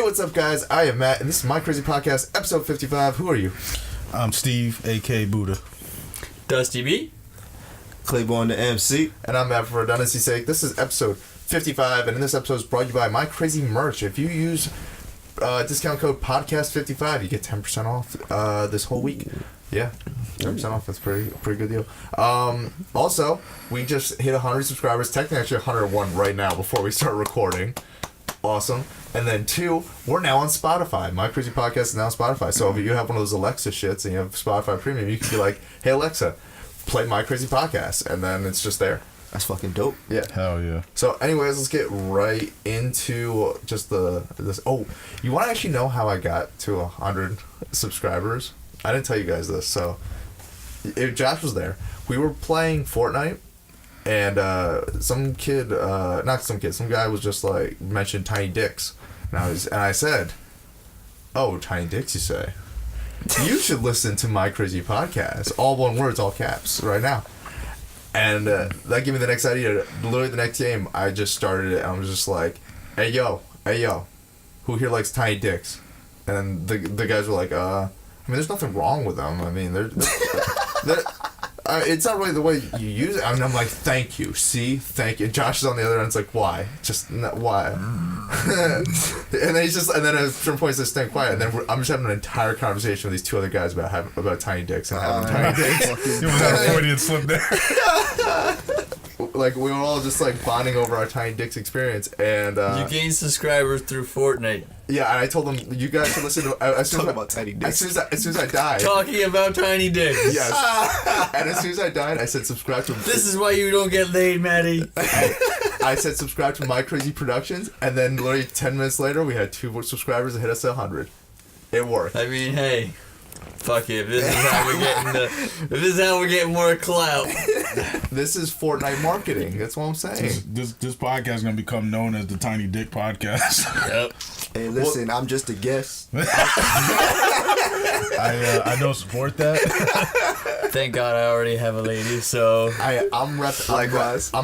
what's up, guys? I am Matt, and this is My Crazy Podcast, episode 55. Who are you? I'm Steve, a.k.a. Buddha. Dusty B. Claiborne the MC. And I'm Matt. For redundancy's sake, this is episode 55, and in this episode is brought to you by My Crazy Merch. If you use discount code podcast55, you get 10% off this whole week. Yeah, 10% off. That's pretty good deal. Also, we just hit 100 subscribers. Technically, actually 101 right now before we start recording. Awesome. And then 2, we're now on Spotify. My Crazy Podcast is now on Spotify. So if you have one of those Alexa shits and you have Spotify Premium, you can be like, hey Alexa, play My Crazy Podcast, and then it's just there. That's fucking dope. Yeah. Hell yeah. So anyways, let's get right into just this. Oh, you want to actually know how I got to 100 subscribers? I didn't tell you guys this. So Josh was there. We were playing Fortnite. And some guy was just like mentioned tiny dicks, and I said, "Oh, tiny dicks, you say? You should listen to My Crazy Podcast, all one words, all caps, right now." And that gave me the next idea. Literally the next game, I just started it. And I was just like, "Hey yo, who here likes tiny dicks?" And the guys were like, I mean, there's nothing wrong with them. I mean, they're it's not really the way you use it. I mean, I'm like, thank you. See? Thank you. Josh is on the other end. It's like, why? Just, why? And then at certain points, just staying quiet. And then I'm just having an entire conversation with these 2 other guys about tiny dicks and having tiny dicks. You was at a Freudian slip there. Like, we were all just, like, bonding over our tiny dicks experience. And, you gained subscribers through Fortnite. Yeah, and I told them, you guys should listen to... As soon about tiny dicks. As soon as I died... Talking about tiny dicks. Yes. And as soon as I died, I said subscribe to... This is why you don't get laid, Maddie. I said subscribe to MyCrazyProductions, and then literally 10 minutes later, we had 2 more subscribers that hit us at 100. It worked. I mean, hey... Fuck it, this is how we're getting more clout. This is Fortnite Marketing. That's what I'm saying. This podcast is gonna become known as the Tiny Dick Podcast. Yep. Hey, listen, I'm just a guest. I don't support that. Thank God I already have a lady, so... I'm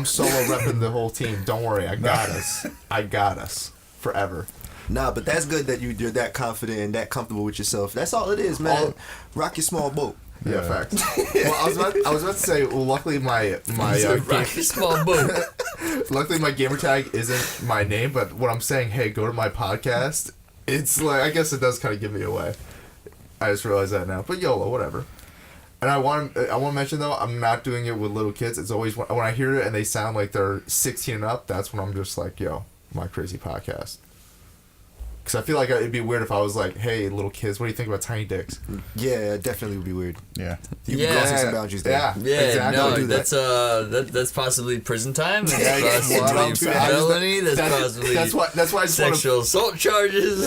solo repping the whole team. Don't worry, I got us. I got us. Forever. Nah, but that's good that you're that confident and that comfortable with yourself. That's all it is, man. Rock your small boat. Yeah, facts. Well, I was about to say, well, luckily my rock your small boat. Luckily my gamer tag isn't my name, but when I'm saying, hey, go to my podcast, it's like, I guess it does kind of give me away. I just realized that now. But YOLO, whatever. And I want to mention, though, I'm not doing it with little kids. It's always, when I hear it and they sound like they're 16 and up, that's when I'm just like, yo, My Crazy Podcast. Because I feel like it'd be weird if I was like, hey, little kids, what do you think about tiny dicks? Yeah, it definitely would be weird. Yeah. You can cross some boundaries there. Yeah, exactly. No, do that's that's possibly prison time. That's possibly Yeah, felony. That's possibly that's why I just sexual assault charges.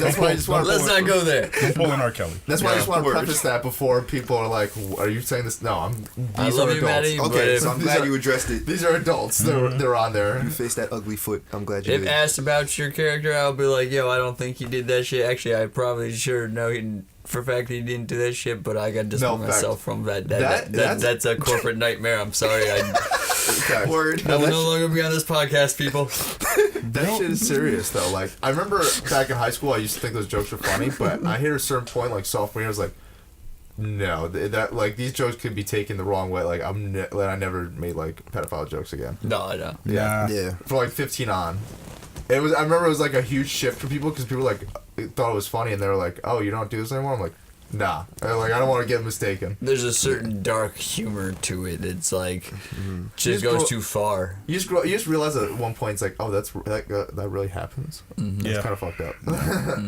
That's why I just want to... Let's not go there. Don't pull in R. Kelly. That's why I just want to preface that before people are like, are you saying this? No, I these love are you, adults. Maddie, Okay, so I'm glad you addressed it. These are adults. They're on there. You faced that ugly foot. I'm glad you If did. asked about your character, I'll be like, yo, I don't think he did that shit. Actually, I probably sure know for a fact he didn't do that shit, but I got to discipline myself from that. That's a corporate nightmare. I'm sorry. Okay. Word. I will no longer be on this podcast, people. That shit is serious, though. Like, I remember back in high school, I used to think those jokes were funny, but I hit a certain point, like sophomore year, I was like, no, that like these jokes could be taken the wrong way. Like, I never made like pedophile jokes again. No, I don't. Yeah. For like 15 on. I remember it was like a huge shift for people because people like thought it was funny and they were like, "Oh, you don't do this anymore." I'm like, "Nah." I don't want to get mistaken. There's a certain dark humor to it. It's like just goes too far. You just realize that at one point it's like, "Oh, that really happens." Mm-hmm. It's kind of fucked up.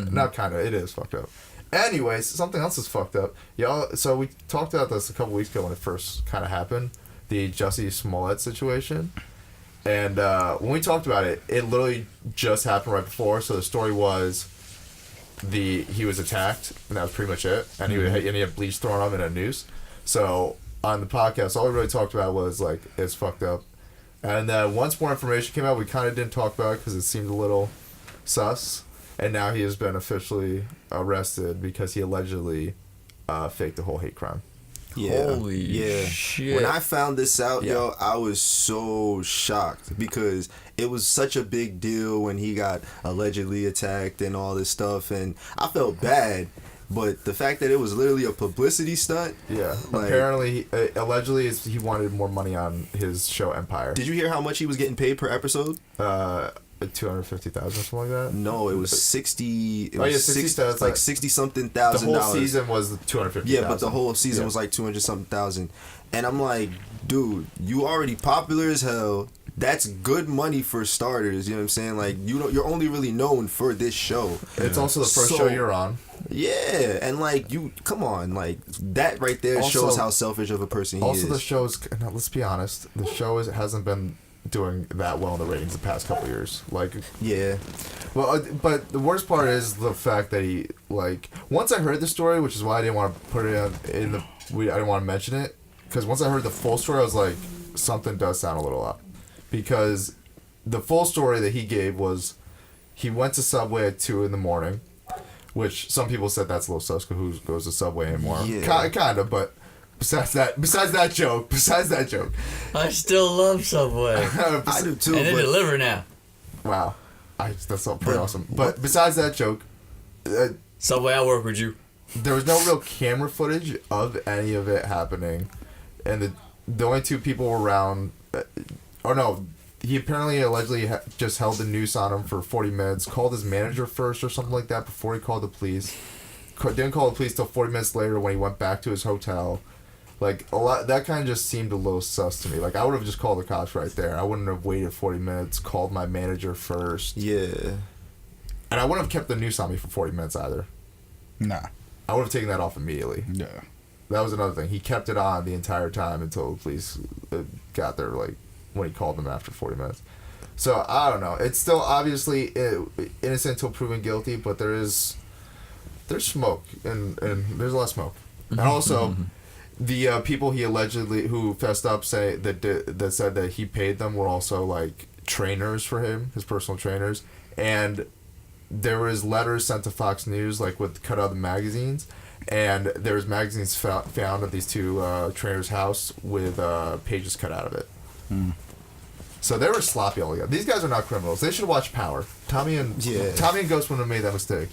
Not kind of. It is fucked up. Anyways, something else is fucked up. Y'all. So we talked about this a couple weeks ago when it first kind of happened, the Jussie Smollett situation. And when we talked about it, it literally just happened right before. So the story was he was attacked, and that was pretty much it. And he had bleach thrown on him and a noose. So on the podcast, all we really talked about was like, it's fucked up. And once more information came out, we kind of didn't talk about it because it seemed a little sus. And now he has been officially arrested because he allegedly faked the whole hate crime. Yeah. Holy shit. When I found this out, yo, I was so shocked because it was such a big deal when he got allegedly attacked and all this stuff, and I felt bad. But the fact that it was literally a publicity stunt. Yeah. Apparently, allegedly, he wanted more money on his show Empire. Did you hear how much he was getting paid per episode? 250,000 or something like that. No, it was 60. It was 60. It's like 60-something thousand. The whole dollars. season was 250. Yeah, but the whole season was like 200-something thousand. And I'm like, dude, you already popular as hell. That's good money for starters. You know what I'm saying? Like, you're only really known for this show. It's also the first show you're on. Yeah, and like come on, like that right there also, shows how selfish of a person he is. Also, the show's. Now, let's be honest. The show hasn't been doing that well in the ratings the past couple years. Like, yeah. Well, but the worst part is the fact that he, like, once I heard the story, which is why I didn't want to put it in the. I didn't want to mention it because once I heard the full story, I was like, something does sound a little up, because the full story that he gave was he went to Subway at 2 a.m, which some people said that's a little sus, who goes to Subway anymore. Yeah. Kind of, but. Besides that joke. I still love Subway. I do too. And they deliver now. Wow. That's all pretty awesome. But besides that joke... Subway, I'll work with you. There was no real camera footage of any of it happening. And the only two people were around... he apparently allegedly just held the noose on him for 40 minutes, called his manager first or something like that before he called the police. Didn't call the police till 40 minutes later when he went back to his hotel. Like, a lot, that kind of just seemed a little sus to me. Like, I would have just called the cops right there. I wouldn't have waited 40 minutes, called my manager first. Yeah. And I wouldn't have kept the noose on me for 40 minutes either. Nah. I would have taken that off immediately. Yeah. That was another thing. He kept it on the entire time until the police got there, like, when he called them after 40 minutes. So, I don't know. It's still obviously innocent until proven guilty, but there's smoke, and there's a lot of smoke. And also... The people he allegedly who fessed up that said that he paid them were also like trainers for him, his personal trainers, and there was letters sent to Fox News like with cut out of the magazines, and there was magazines found at these two trainers' house with pages cut out of it. Mm. So they were sloppy all together. These guys are not criminals. They should watch Power. Tommy and Ghost wouldn't have made that mistake.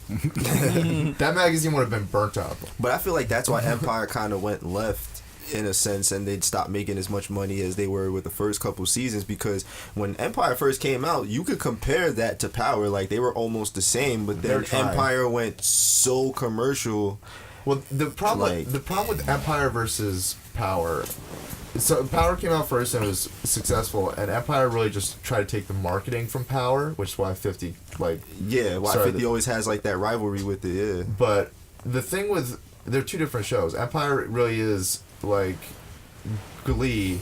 That magazine would have been burnt up. But I feel like that's why Empire kind of went left in a sense, and they'd stop making as much money as they were with the first couple seasons, because when Empire first came out, you could compare that to Power. Like, they were almost the same, but then Empire went so commercial. Well, the problem with Empire versus Power... So Power came out first and it was successful, and Empire really just tried to take the marketing from Power, which is why 50 why 50 always has like that rivalry with it. Yeah. But the thing with they're two different shows. Empire really is like Glee,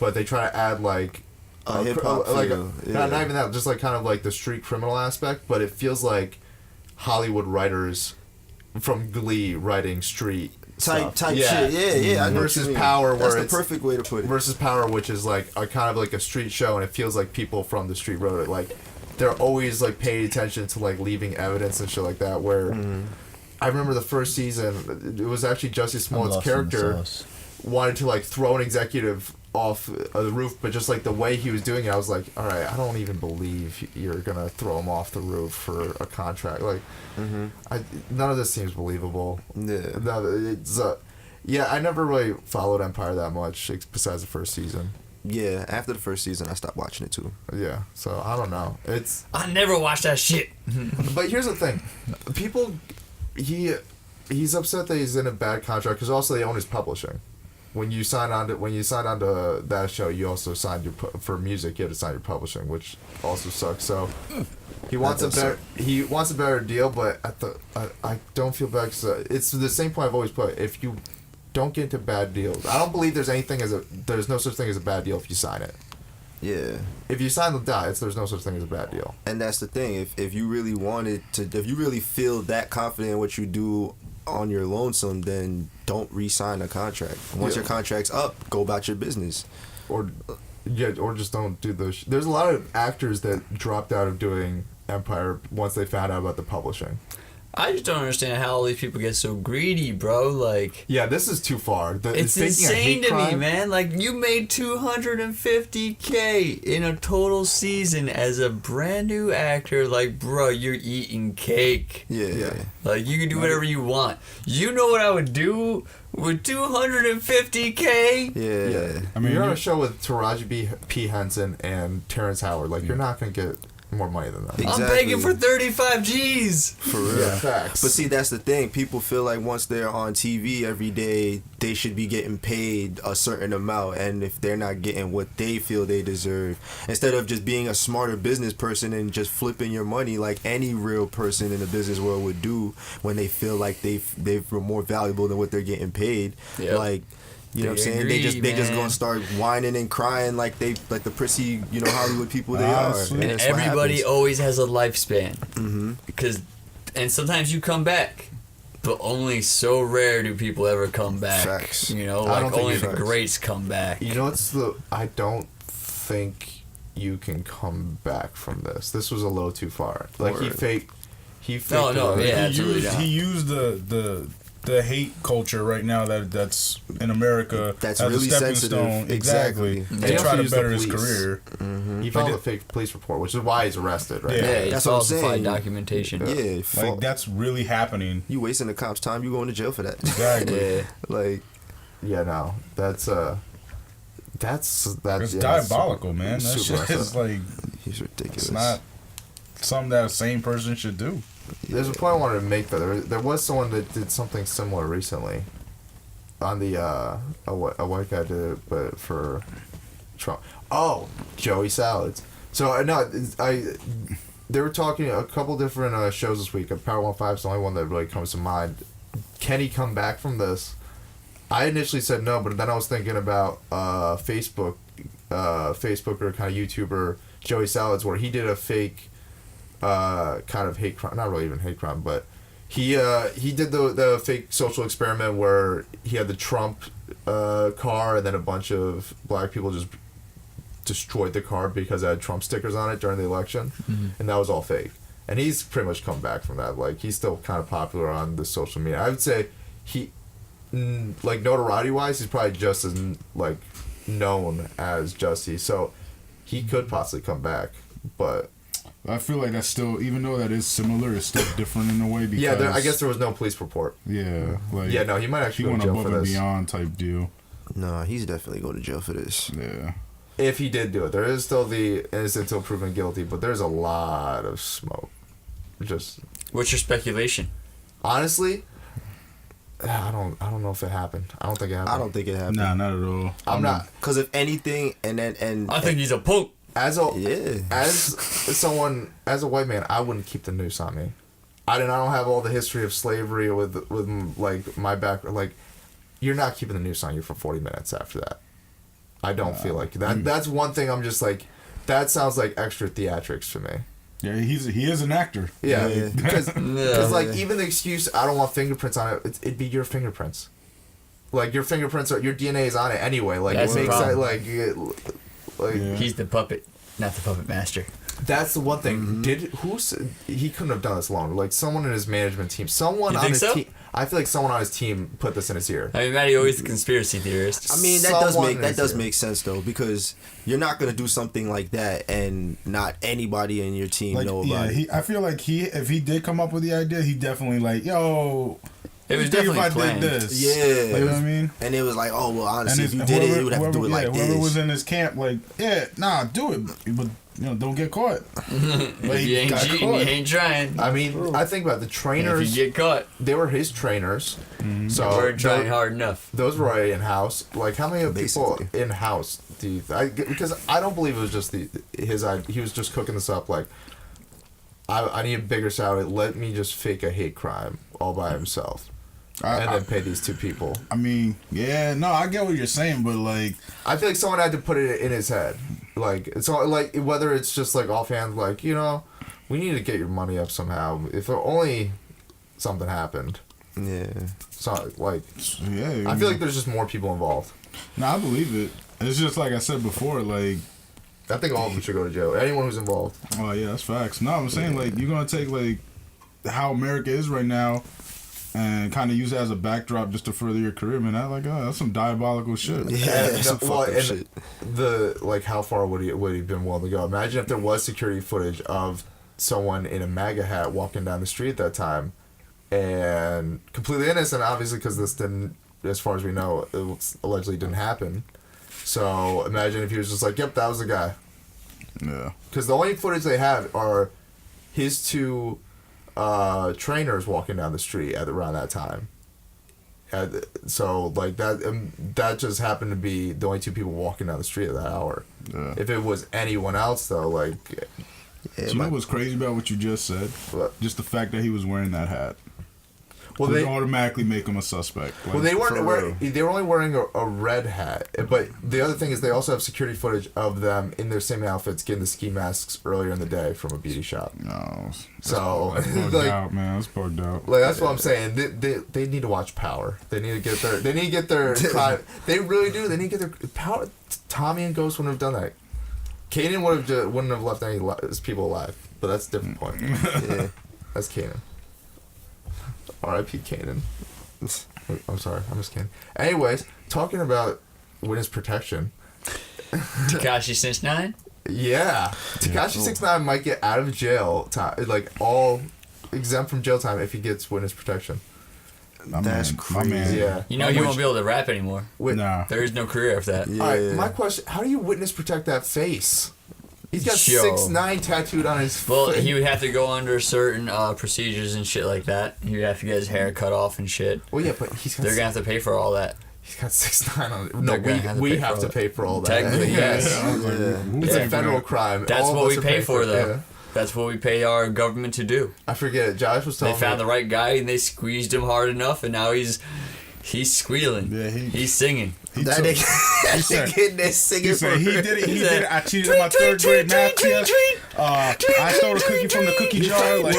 but they try to add like hip hop, not even that, just like kind of like the street criminal aspect. But it feels like Hollywood writers from Glee writing street. Type shit, yeah. Versus Power, where that's the perfect way to put it. Versus Power, which is like a kind of like a street show, and it feels like people from the street wrote it. Like they're always like paying attention to like leaving evidence and shit like that. Where I remember the first season, it was actually Jussie Smollett's character wanted to like throw an executive off the roof, but just like the way he was doing it, I was like, all right, I don't even believe you're gonna throw him off the roof for a contract. Like, none of this seems believable. Yeah. No, it's I never really followed Empire that much besides the first season. Yeah, after the first season, I stopped watching it too. Yeah, so I don't know. I never watched that shit. But here's the thing, he's upset that he's in a bad contract because also they own his publishing. When you sign on to that show, you also signed for music. You had to sign your publishing, which also sucks. So he wants a better deal, but I don't feel bad because it's the same point I've always put. If you don't get into bad deals, I don't believe there's no such thing as a bad deal if you sign it. Yeah. If you sign the dots, there's no such thing as a bad deal. And that's the thing. If you really if you really feel that confident in what you do on your lonesome, then don't re-sign a contract. Once your contract's up, go about your business. Or just don't do those. There's a lot of actors that dropped out of doing Empire once they found out about the publishing. I just don't understand how all these people get so greedy, bro. Like, yeah, this is too far. It's insane to me, man. Like, you made $250K in a total season as a brand new actor. Like, bro, you're eating cake. Yeah. Like, you can do whatever you want. You know what I would do with $250K? Yeah. I mean, you're on a show with Taraji P. Henson and Terrence Howard. Like, you're not gonna get more money than that. Exactly. I'm begging for 35 G's. For real. Yeah, facts. But see, that's the thing. People feel like once they're on TV every day, they should be getting paid a certain amount. And if they're not getting what they feel they deserve, instead of just being a smarter business person and just flipping your money like any real person in the business world would do when they feel like they're more valuable than what they're getting paid. Yep. Like, you know what I'm saying? Agree, they just man. gonna start whining and crying like the prissy, Hollywood people they are. Honestly. And that's what everybody happens. always has a lifespan. Mm-hmm. And sometimes you come back, but only so rare do people ever come back. Facts. You know, I don't like think only it's the facts. greats come back. You know, I don't think you can come back from this. This was a little too far. Like, he faked. No, it. yeah, he absolutely used, not. he used the hate culture right now that's in America That's as really a stepping sensitive. stone. Exactly. To He try also to used the better his police. career. He filed a fake police report, which is why he's arrested right Yeah. now. Yeah, it's That's what I'm falsified saying. documentation. Yeah, Like, that's really happening. you wasting the cops' time. You going to jail for that. Exactly. Yeah. Like, Yeah, no, that's It's yeah, diabolical, man. That super shit is like, he's ridiculous. it's not something that a sane person should do. There's a point I wanted to make, though. There was someone that did something similar recently. On the a white guy did it, but for Trump. Oh, Joey Salads. So they were talking a couple different shows this week. Power 15 is the only one that really comes to mind. Can he come back from this? I initially said no, but then I was thinking about Facebooker, kind of YouTuber Joey Salads, where he did a fake kind of hate crime, not really even hate crime, but he did the fake social experiment where he had the Trump car and then a bunch of black people just destroyed the car because it had Trump stickers on it during the election, and that was all fake. And he's pretty much come back from that. Like, he's still kind of popular on the social media. I would say like, notoriety wise, he's probably just as like known as Jussie, so he could possibly come back, but I feel like that's still, even though that is similar, it's still different in a way because yeah, I guess there was no police report. Yeah, like Yeah, no, he might he actually go went to jail above for and this. beyond type deal. Nah, he's definitely going to jail for this. Yeah. If he did do it, there is still the innocent until proven guilty, but there's a lot of smoke. Just What's your speculation? honestly, I don't know if it happened. I don't think it happened. I don't think it happened. Nah, not at all. I'm not. Because if anything, and I think he's a punk. As a yeah. as a white man, I wouldn't keep the noose on me. I don't have all the history of slavery with like my background. Like, you're not keeping the noose on you for 40 minutes after that. I don't feel like that. That's one thing. I'm just like, that sounds like extra theatrics to me. Yeah, he is an actor. Yeah, Yeah. because Yeah. like, even the excuse I don't want fingerprints on it, it'd be your fingerprints. Like, your fingerprints your DNA is on it anyway. Like, That's it the makes problem. it like Yeah. He's the puppet, not the puppet master. that's the one thing. He couldn't have done this alone. Like, someone in his management team, someone You on think his so? team. I feel like someone on his team put this in his ear. I mean, Matty always the conspiracy theorist. I mean, Someone that is does here. make sense though, because you're not gonna do something like that and not anybody in your team Like, know yeah, about it. I feel like if he did come up with the idea, he definitely like, yo, It was what do you think definitely if I planned. did this? Yeah. Like, you know what I mean? And it was like, oh well, honestly, if And you did it, you would have to do it like whoever this. was in his camp, like, yeah, nah, do it, but don't get caught. If you ain't got cheating, caught. you ain't trying. I mean, I think about the If trainers. you get caught, They were his trainers, so you weren't trying those- hard enough. Those were already in house. Like, how many people Basically. in house do you? Because I don't believe it was just his idea. He was just cooking this up. Like, I need a bigger salary. Let me just fake a hate crime all by himself, and then pay these two people. I mean, yeah, no, I get what you're saying, but like, I feel like someone had to put it in his head. Like, it's all like, whether it's just like offhand, like, we need to get your money up somehow. If only something happened. Yeah. So, like, yeah, I feel like there's just more people involved. no, I believe it. It's just like I said before, like, I think all of them should go to jail. Anyone who's involved. oh yeah, that's facts. No, I'm saying like you're gonna take like how America is right now, and kind of use it as a backdrop just to further your career, man. That's some diabolical shit. Yeah, some fucked up shit. How far would he been willing to go? Imagine if there was security footage of someone in a MAGA hat walking down the street at that time, and completely innocent, obviously, because this didn't, as far as we know, it allegedly didn't happen. So imagine if he was just like, "Yep, that was the guy." Yeah. Because the only footage they have are his two trainers walking down the street at around that time. So like that just happened to be the only two people walking down the street at that hour. Yeah. If it was anyone else though, like, you know what's crazy about what you just said? What? Just the fact that he was wearing that hat. Well, they automatically make him a suspect. Like, well, they were only wearing a red hat. But the other thing is they also have security footage of them in their same outfits getting the ski masks earlier in the day from a beauty shop. No, so that's bugged like, out, man. That's bugged out. Like that's what I'm saying. They need to watch Power. They need to get their they really do. They need to get their Power. Tommy and Ghost wouldn't have done that. Kanan wouldn't have left any people alive. But that's a different point. Yeah, that's Kanan. R.I.P. Kanan. I'm sorry, I'm just kidding. Anyways, talking about witness protection. Tekashi 6ix9ine? Yeah. Tekashi 6ix9ine might get out of jail time, like all exempt from jail time if he gets witness protection. That's crazy. Yeah. You know he won't be able to rap anymore. Nah. There is no career after that. Yeah. Alright, my question, how do you witness protect that face? He's got 6ix9ine tattooed on his Well, face. he would have to go under certain procedures and shit like that. He would have to get his hair cut off and shit. Well, yeah, but they're gonna have to pay for all that. He's got 6ix9ine on it. No, we have to pay for all that. Technically, yes. It's a federal crime. That's all what we are pay for, though. Yeah. That's what we pay our government to do. I forget it. Josh was telling me. They found the right guy and they squeezed him hard enough, and now he's squealing. Yeah, he's singing. That nigga getting that singing for he did it. He did it. I cheated in my third grade math test. I stole a cookie from the cookie jar. Like,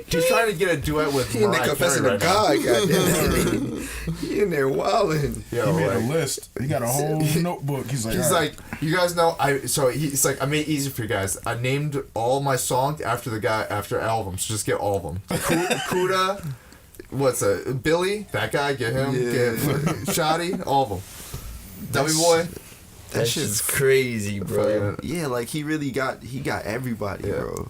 he's trying to get a duet with he in there confessing to God. Goddamn. He in there wilding. He made a list. He got a whole notebook. He's like, you guys know. He's like, I made it easy for you guys. I named all my songs after all of them. So just get all of them. Kuda. Billy? That guy, get him. Yeah. Get Shotty, all of them. Dummy Boy. That shit's crazy, bro. Yeah, like he got everybody, bro.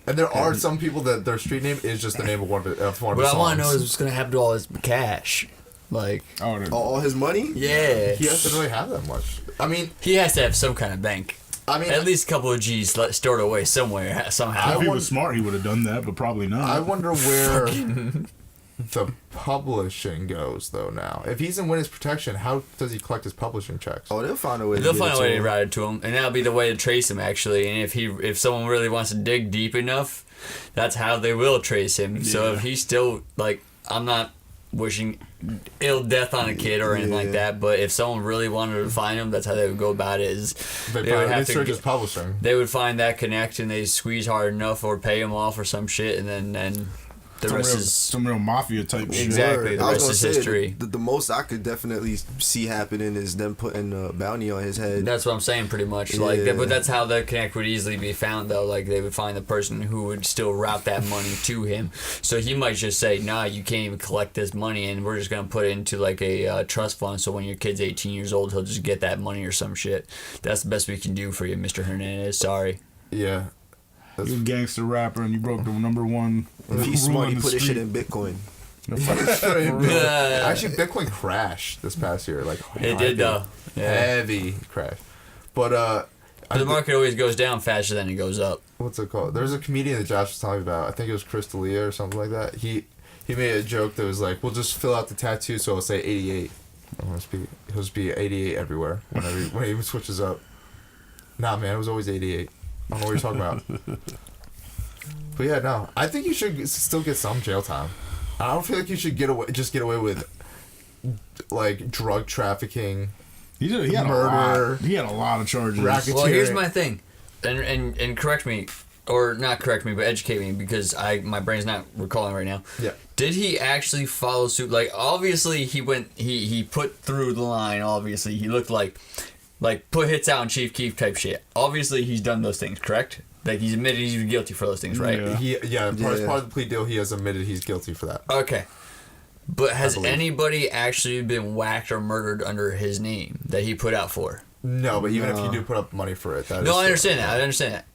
And there are some people that their street name is just the name of one of his songs. What I want to know is what's gonna happen to all his cash. Like, all his money? Yeah. He doesn't really have that much. I mean, he has to have some kind of bank. I mean, at least a couple of G's stored away somewhere somehow. If he was smart, he would have done that, but probably not. I wonder where the publishing goes though now. If he's in witness protection, how does he collect his publishing checks? Oh, they'll find a way. They'll find a way to route it to him, and that'll be the way to trace him actually. And if someone really wants to dig deep enough, that's how they will trace him. Yeah. So if he's still like, I'm not wishing ill death on a kid or anything like that, but if someone really wanted to find him, that's how they would go about it. Is they would have to search his publishing. They would find that connection, they squeeze hard enough or pay him off or some shit, and then. The rest is some real mafia type shit. Exactly. The rest is history. The most I could definitely see happening is them putting a bounty on his head. That's what I'm saying, pretty much. Like, but that's how the connect would easily be found, though. Like, they would find the person who would still route that money to him. So he might just say, "Nah, you can't even collect this money, and we're just gonna put it into like a trust fund. So when your kid's 18 years old, he'll just get that money or some shit." That's the best we can do for you, Mr. Hernandez. Sorry. Yeah. You a gangster rapper and you broke the #1. If he's smart, he put his shit in Bitcoin. Actually, Bitcoin crashed this past year. Like it did though. Yeah. Heavy crash. But the market always goes down faster than it goes up. What's it called? There's a comedian that Josh was talking about. I think it was Chris D'Elia or something like that. He made a joke that was like, "We'll just fill out the tattoo, so it'll say 88. He'll just be 88 everywhere when he switches up." Nah, man, it was always 88. I don't know what you're talking about. But yeah, no. I think you should still get some jail time. I don't feel like you should get away with like drug trafficking. He had murder. He had a lot of charges. Well, here's my thing, and correct me, or not correct me, but educate me because my brain's not recalling right now. Yeah. Did he actually follow suit? Like, obviously he put through the line. Obviously he looked like Like, put hits out on Chief Keef type shit. Obviously, he's done those things, correct? Like, he's admitted he's guilty for those things, right? Yeah. As part of the plea deal, he has admitted he's guilty for that. Okay. But has anybody actually been whacked or murdered under his name that he put out for? No, but even if you do put up money for it, No, I understand that. I understand that.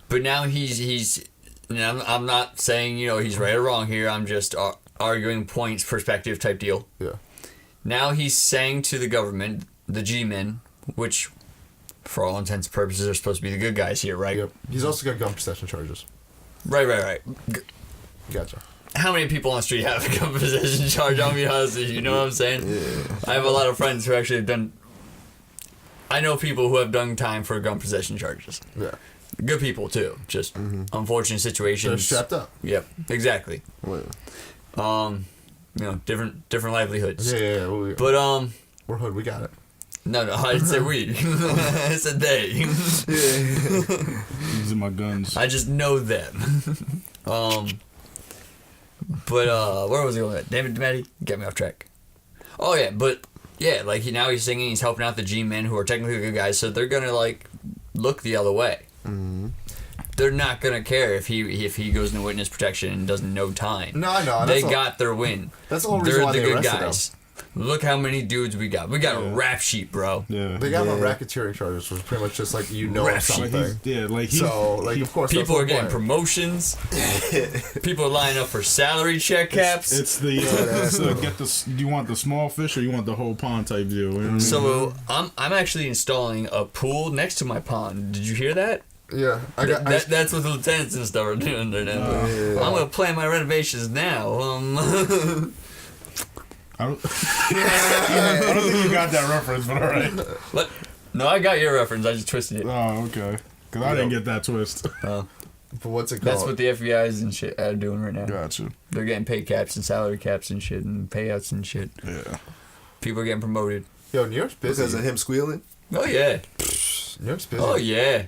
But now he's I'm not saying, he's right or wrong here. I'm just arguing points, perspective type deal. Yeah. Now he's saying to the government, the G-men, which, for all intents and purposes, are supposed to be the good guys here, right? Yep. He's also got gun possession charges. Right. Gotcha. How many people on the street have a gun possession charge? I'll be honest with you. You know what I'm saying? Yeah. I have a lot of friends who actually have done... I know people who have done time for gun possession charges. Yeah. Good people, too. Just unfortunate situations. They're strapped up. Yep, exactly. Well. Different livelihoods. Yeah. But, we're hood. We got it. No, I didn't say we. I said they. These are my guns. I just know them. But where was he going? David Matty get me off track. Oh yeah, but yeah, like now he's singing. He's helping out the G-men who are technically good guys, so they're gonna like look the other way. Mm-hmm. They're not gonna care if he goes into witness protection and doesn't know time. No, I know. They got their win. That's the whole reason They're why the they good arrested guys. him. Look how many dudes we got. We got a rap sheet, bro. Yeah. They got him on racketeering charges, which was pretty much just like Rap something. So of course, People are getting promotions. People are lining up for salary check caps. It's the do you want the small fish or you want the whole pond type deal? You know what I mean? So I'm actually installing a pool next to my pond. Did you hear that? Yeah, That's what the lieutenants and stuff are doing there now. I'm gonna plan my renovations now. I don't think you got that reference, but alright. No, I got your reference. I just twisted it. Oh, okay. Because I didn't get that twist. But what's it called? That's what the FBI's and shit are doing right now. Gotcha. They're getting pay caps and salary caps and shit and payouts and shit. Yeah. People are getting promoted. Yo, New York's busy. Because of him squealing? Oh yeah. New York's busy. Oh yeah.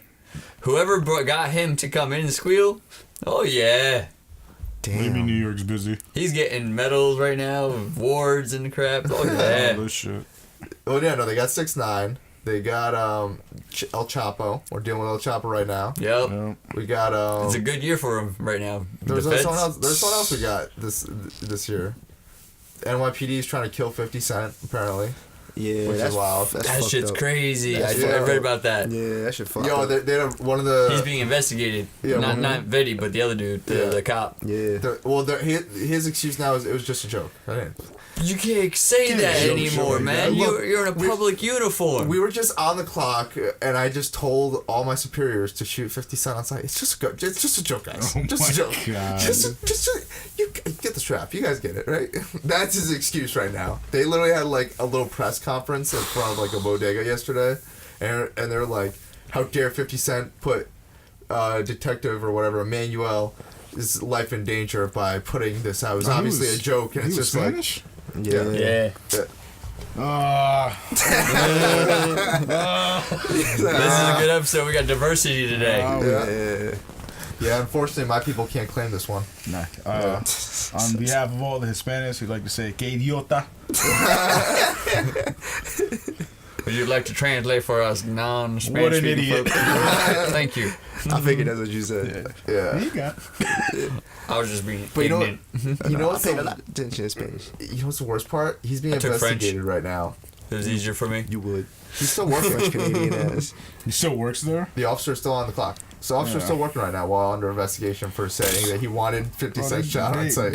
Whoever got him to come in and squeal. Oh yeah. Maybe New York's busy. He's getting medals right now, awards and crap. Oh All yeah. this shit. Oh yeah, no, they got 6ix9ine. They got El Chapo. We're dealing with El Chapo right now. Yep. Yeah. We got It's a good year for him right now. There's The someone feds- else. There's someone else we got this year. NYPD is trying to kill 50 Cent apparently. Yeah, Which is that's wild. That's That fucked shit's up. crazy. I Yeah. read about that. Yeah, that shit fucked Yo, up. they had one of the. He's being investigated. Yeah, not Vetti, but the other dude, the cop. Yeah. His excuse now is it was just a joke. I didn't. You can't say that joke, anymore, sure, man. yeah. Look, You're in a public uniform. We were just on the clock, and I just told all my superiors to shoot 50 Cent on sight. It's just a joke, guys. Oh just my a joke. God. Just you get the strap. You guys get it, right? That's his excuse right now. They literally had like a little press conference in front of like a bodega yesterday, and they're like, "How dare 50 Cent put detective or whatever Emmanuel his life in danger by putting this out." It was obviously a joke, and it's just Spanish? Yeah. Yeah. This is a good episode. We got diversity today. Yeah, unfortunately, my people can't claim this one. Nah. On behalf of all the Hispanics, we'd like to say, que idiota. Would you like to translate for us non-Spanish What an speaking idiot. folks? Thank you. I figured that's what you said. Yeah. You got I was just being But you know what? ignorant. You know I what's paid a the, lot of attention in Spanish. you know what's the worst part? He's being I took French. investigated right now. It was easier for me. You would. He's still working. French Canadian ass. He still works there? The officer's still on the clock. So the officer's Yeah. still working right now while under investigation for saying that he wanted 50 Oh, Cent shot on sight.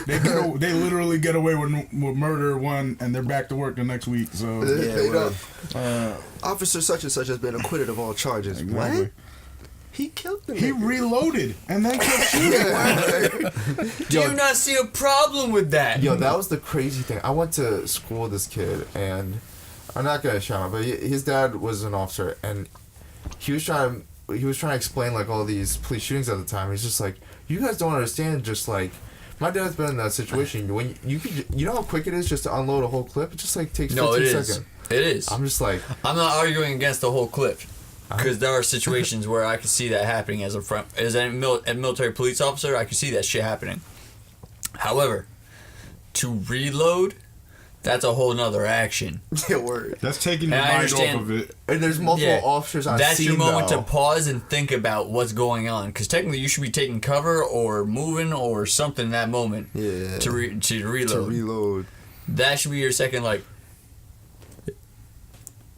They literally get away with murder one, and they're back to work the next week. So They well, don't. Officer such and such has been acquitted of all charges. Exactly. What? He killed the he nigga. reloaded and then kept shooting. Do you not see a problem with that? Yo, that was the crazy thing. I went to school with this kid, and I'm not gonna shout him, but his dad was an officer, and he was trying to explain like all these police shootings at the time. He's just like, you guys don't understand. Just like my dad's been in that situation. When you know how quick it is just to unload a whole clip. It just like takes 15 No, it seconds. is. It is. I'm just like, I'm not arguing against the whole clip. Because there are situations where I can see that happening as a military police officer. I can see that shit happening. However, to reload, that's a whole nother action. Yeah, word. That's taking your And I mind off understand- of it. And there's multiple officers on That's scene, your moment though. to pause and think about what's going on, because technically you should be taking cover or moving or something in that moment. Yeah. To reload. To reload. That should be your second, like,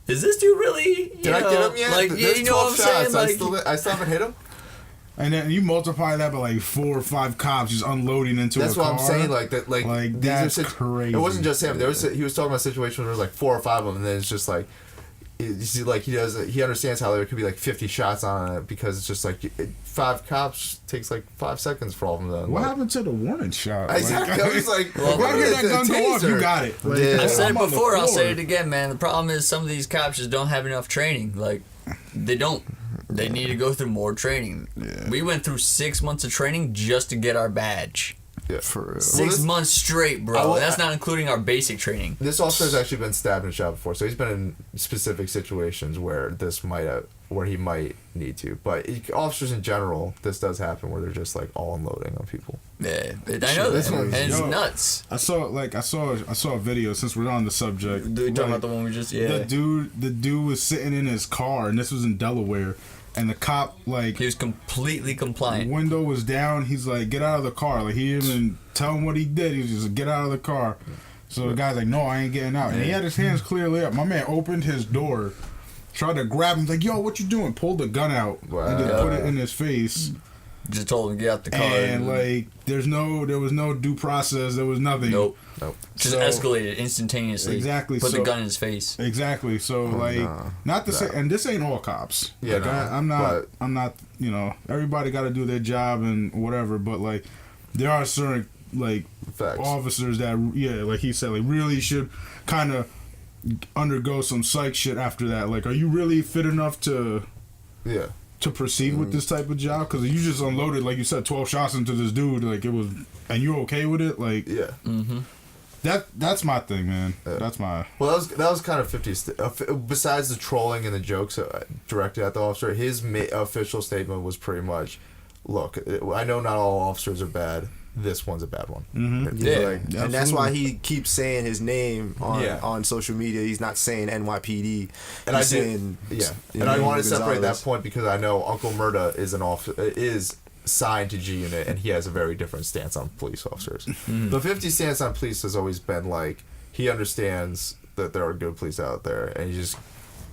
is this dude really? Did I get him yet? Like, There's you know what I'm 12 saying? shots. Like, I still haven't hit him. And then you multiply that by like 4 or 5 cops just unloading into That's a car. what I'm saying. Like that. Like these that's are crazy. It wasn't just him. He was talking about situations where there was like 4 or 5 of them, and then it's just like, you see, like he understands how there could be like 50 shots on it because it's just like 5 cops takes like 5 seconds for all of them. To What like, happened to the warning shot? Exactly. I was like, Well, if I hear that gun go off, you taser. got it. Like, Yeah. I've said I'm it on the before, I'll floor. say it again, man. The problem is some of these cops just don't have enough training. Like, they don't. They need to go through more training. Yeah. We went through 6 months of training just to get our badge. Yeah. For real. 6 months straight, bro. I- That's not including our basic training. This officer's actually been stabbed and shot before, so he's been in specific situations where where he might need to. But officers in general, this does happen where they're just like all unloading on people. Yeah, I know This that. one's- And it's Yo. nuts. I saw a video since we're on the subject. Dude, talking Like, about the one we just, the dude was sitting in his car, and this was in Delaware, and the cop like He was completely compliant. window was down. He's like, get out of the car. Like he didn't even tell him what he did. He was just get out of the car. So the guy's like, no, I ain't getting out. And he had his hands clearly up. My man opened his door, tried to grab him. He's like, yo, what you doing? Pulled the gun out and just Wow. put it in his face. Just told him to get out the car. And like, there was no due process. There was nothing. Nope. Nope. Just So- escalated instantaneously. Exactly, Put the so- gun in his face. Exactly. So not to say, and this ain't all cops. Yeah, Like, no, I'm not. You know, everybody got to do their job and whatever. But like, there are certain like Facts. officers that like he said, like really should kind of undergo some psych shit after that. Like, are you really fit enough to Yeah. proceed with this type of job? Because you just unloaded, like you said, 12 shots into this dude. Like it was, and you're okay with it. Like Yeah. that's my thing, man. That's my. Well, that was kind of 50. Besides the trolling and the jokes directed at the officer, his official statement was pretty much, "Look, I know not all officers are bad. This one's a bad one." Mm-hmm. He's Yeah. like, And that's why he keeps saying his name on social media. He's not saying NYPD. and He's I did, saying, yeah. you And I know, want to separate that Gonzalez. point because I know Uncle Murda is signed to G Unit, and he has a very different stance on police officers. The 50 stance on police has always been like he understands that there are good police out there, and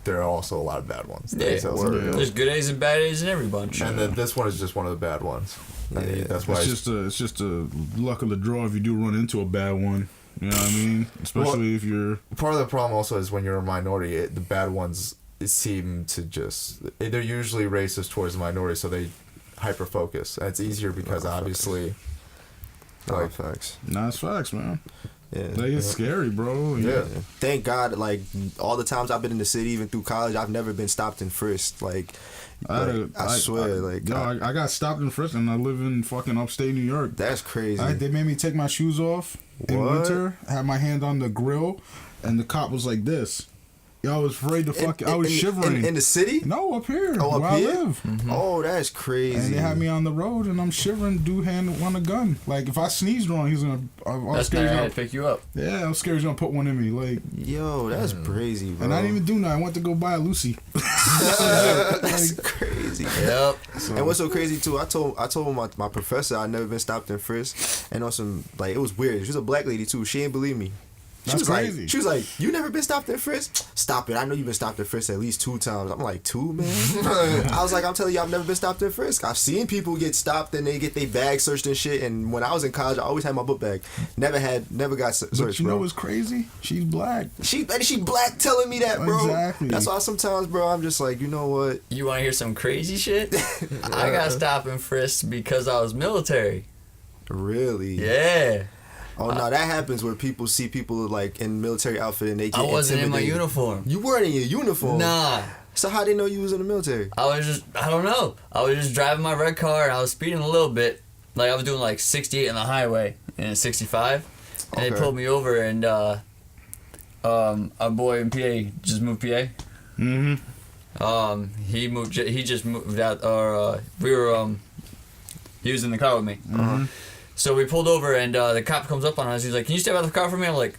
there are also a lot of bad ones. Yeah. He's also real. There's good A's and bad A's in every bunch. And then this one is just one of the bad ones. And that's why It's just a luck of the draw if you do run into a bad one. You know what I mean? Especially if you're. part of the problem also is when you're a minority, the bad ones seem to they're usually racist towards the minority, so they hyper focus. And it's easier because obviously, like, facts. Nah, it's facts, man. Yeah. Like, it's scary, bro. yeah. Thank God, like all the times I've been in the city, even through college, I've never been stopped and frisked. Like, I swear, I got stopped in frisk, and I live in fucking upstate New York. that's crazy. They made me take my shoes off in What? winter. Had my hand on the grill, and the cop was like this. Yo, I was afraid to I was shivering. in the city. No, up here, Oh, up where here? I live. Oh, that's crazy. And they had me on the road, and I'm shivering. Dude hand on a gun. Like if I sneezed wrong, he's gonna. I'm That's scared not he's how gonna. to pick you up. Yeah, I'm scared he's gonna put one in me. Like, Yo, that's crazy, bro. and I didn't even do nothing. I went to go buy a Lucy. That's crazy. Yep. And what's so crazy too? I told my professor I'd never been stopped and frisked, and on some like it was weird. She was a black lady too. She didn't believe me. That's crazy. She was like, "You never been stopped and frisked? Stop it! I know you've been stopped and frisked at least 2 times." I'm like, 2, man. I was like, "I'm telling you, I've never been stopped and frisked. I've seen people get stopped and they get their bag searched and shit. And when I was in college, I always had my book bag. Never got searched, But you know bro. what's crazy? She's black. She black telling me that, bro. Exactly. That's why sometimes, bro, I'm just like, you know what? You want to hear some crazy shit? I got stopped and frisked because I was military. Really? Yeah. Oh no, that happens where people see people like in military outfit and they get I wasn't in my intimidated. uniform. You weren't in your uniform. Nah. So how they know you was in the military? I don't know. I was just driving my red car and I was speeding a little bit. Like I was doing like 68 on the highway and 65. And they Okay. pulled me over and our boy in PA just moved PA. Mm-hmm. He just moved out he was in the car with me. So we pulled over and the cop comes up on us. He's like, "Can you step out of the car for me?" I'm like,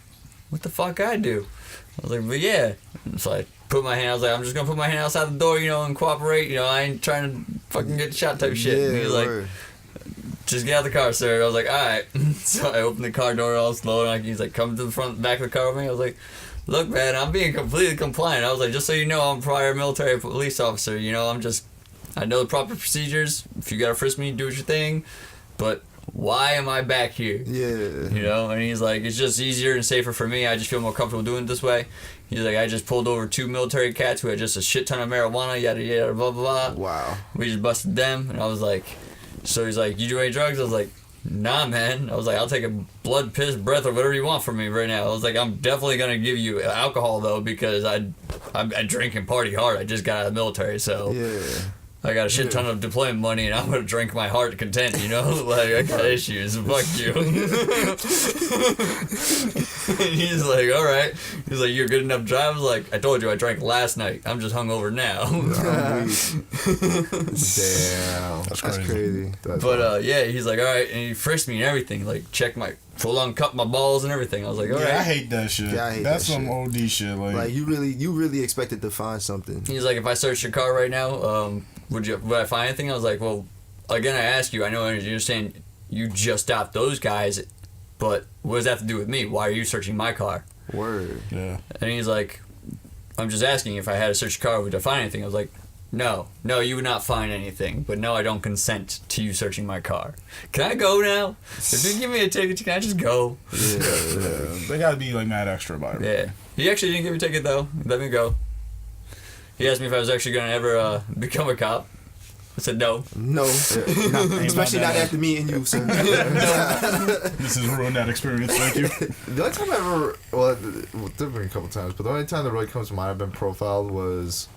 what the fuck I do? I was like, but yeah. So I put my hand, I was like, I'm just gonna put my hand outside the door, and cooperate. I ain't trying to fucking get shot type shit. And he was like, just get out of the car, sir. I was like, alright. So I opened the car door all slow, and he's like, come to the back of the car with me. I was like, look, man, I'm being completely compliant. I was like, just so you know, I'm a prior military police officer. I know the proper procedures. If you gotta frisk me, do your thing. But why am I back here? Yeah. And he's like, it's just easier and safer for me. I just feel more comfortable doing it this way. He's like, I just pulled over 2 military cats who had just a shit ton of marijuana, yada yada, blah blah blah. Wow. We just busted them, and I was like, so he's like, you do any drugs? I was like, nah, man. I was like, I'll take a blood, piss, breath, or whatever you want from me right now. I was like, I'm definitely gonna give you alcohol though, because I drink and party hard. I just got out of the military, so I got a shit ton of deployment money, and I'm gonna drink my heart content. Like, I got issues. Fuck you. And he's like, all right. He's like, you're good enough to drive. I was like, I told you I drank last night. I'm just hungover now. Damn. That's crazy. But yeah, he's like, all right, and he frisked me and everything. Like, checked my full on cut my balls and everything. I was like, all right. I hate that shit. Yeah, I hate That's that some shit. OD shit. Like you really expected to find something. He's like, if I search your car right now, would I find anything? I was like, well, again, I ask you. I know you're saying you just stopped those guys, but what does that have to do with me? Why are you searching my car? Word. Yeah. And he's like, I'm just asking, if I had to search your car, would I find anything? I was like, no, you would not find anything. But no, I don't consent to you searching my car. Can I go now? If you give me a ticket, can I just go? Yeah. They gotta be like mad extra about it. Yeah. He actually didn't give me a ticket though. He let me go. He asked me if I was actually gonna ever become a cop. I said no. No. Especially not after meeting you, sir. This has ruined that experience. Thank you. The only time I ever, well, there've been a couple times, but the only time that really comes to mind I've been profiled was,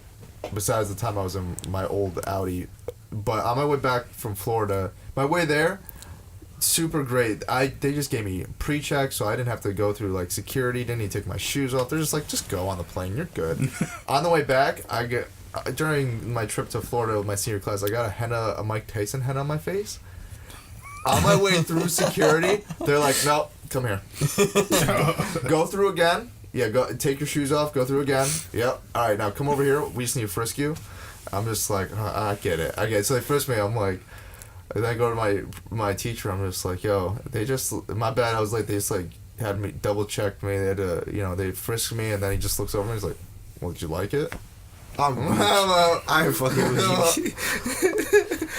besides the time I was in my old Audi, but on my way back from Florida, my way there, super great. They just gave me pre-check, so I didn't have to go through like security. Didn't need to take my shoes off. They're just like, just go on the plane. You're good. On the way back, during my trip to Florida with my senior class, I got a Mike Tyson henna on my face. On my way through security, they're like, no, come here. Go through again. Yeah, go take your shoes off, go through again. Yep. All right, now come over here. We just need to frisk you. I'm just like, I get it. So they frisk me. I'm like, and then I go to my teacher. I'm just like, yo, my bad. I was late. They just like had me double checked me. They had to, they frisked me, and then he just looks over and he's like, well, did you like it? I'm fucking with you.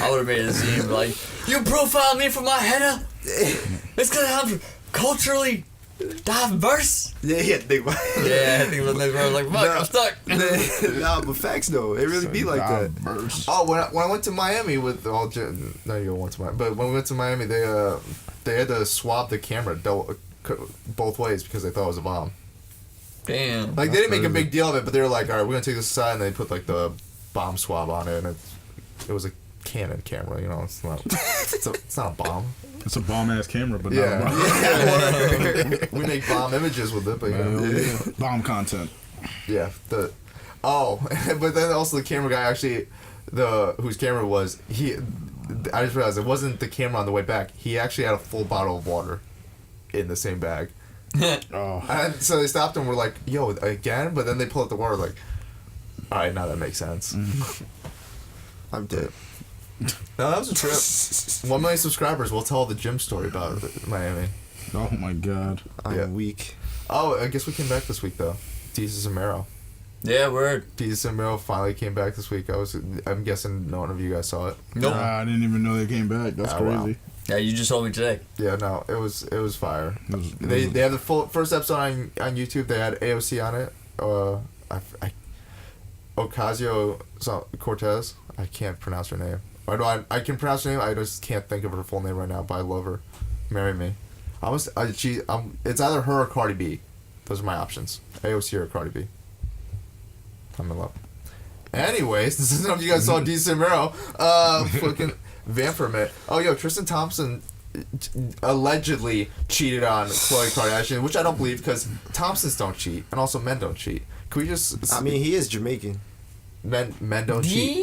I would have made a scene like, you profiled me for my henna? It's because I'm culturally diverse? Yeah, he had to think about it. Yeah, I had to think about it. I was like, fuck, I'm stuck. Nah, but facts though. It really be like that. Oh, when I went to Miami with all... No, you went to Miami. But when we went to Miami, they had to swab the camera both ways because they thought it was a bomb. Damn. Like, they didn't make a big deal of it, but they were like, all right, we're going to take this aside, and they put, like, the bomb swab on it, and it was a Canon camera, it's not it's not a bomb. It's a bomb-ass camera, but yeah. not a bomb. We make bomb images with it, but, Bomb content. Yeah. But then also the camera guy actually, whose camera was, I just realized it wasn't the camera on the way back. He actually had a full bottle of water in the same bag. Oh. And so they stopped and were like, yo, again? But then they pulled out the water like, all right, now that makes sense. I'm dead. No, that was a trip. 1 million subscribers. We'll tell the gym story about Miami. Oh my god. I'm weak. Oh, I guess we came back this week, though. Desus Mero. Yeah, word. Desus Mero finally came back this week. I'm guessing none of you guys saw it. Nope. I didn't even know they came back. That's crazy. Wow. Yeah, you just told me today. Yeah, no, it was fire. They have the full first episode on YouTube. They had AOC on it. Ocasio-Cortez. I can't pronounce her name. I can pronounce her name. I just can't think of her full name right now. But I love her. Marry me. It's either her or Cardi B. Those are my options. AOC or Cardi B. I'm in love. Anyways, this is if you guys saw Desus Mero. Fucking vamp for a minute. Oh, yo, Tristan Thompson allegedly cheated on Khloe Kardashian, which I don't believe because Thompsons don't cheat, and also men don't cheat. Can we just? I mean, he is Jamaican. Men don't cheat.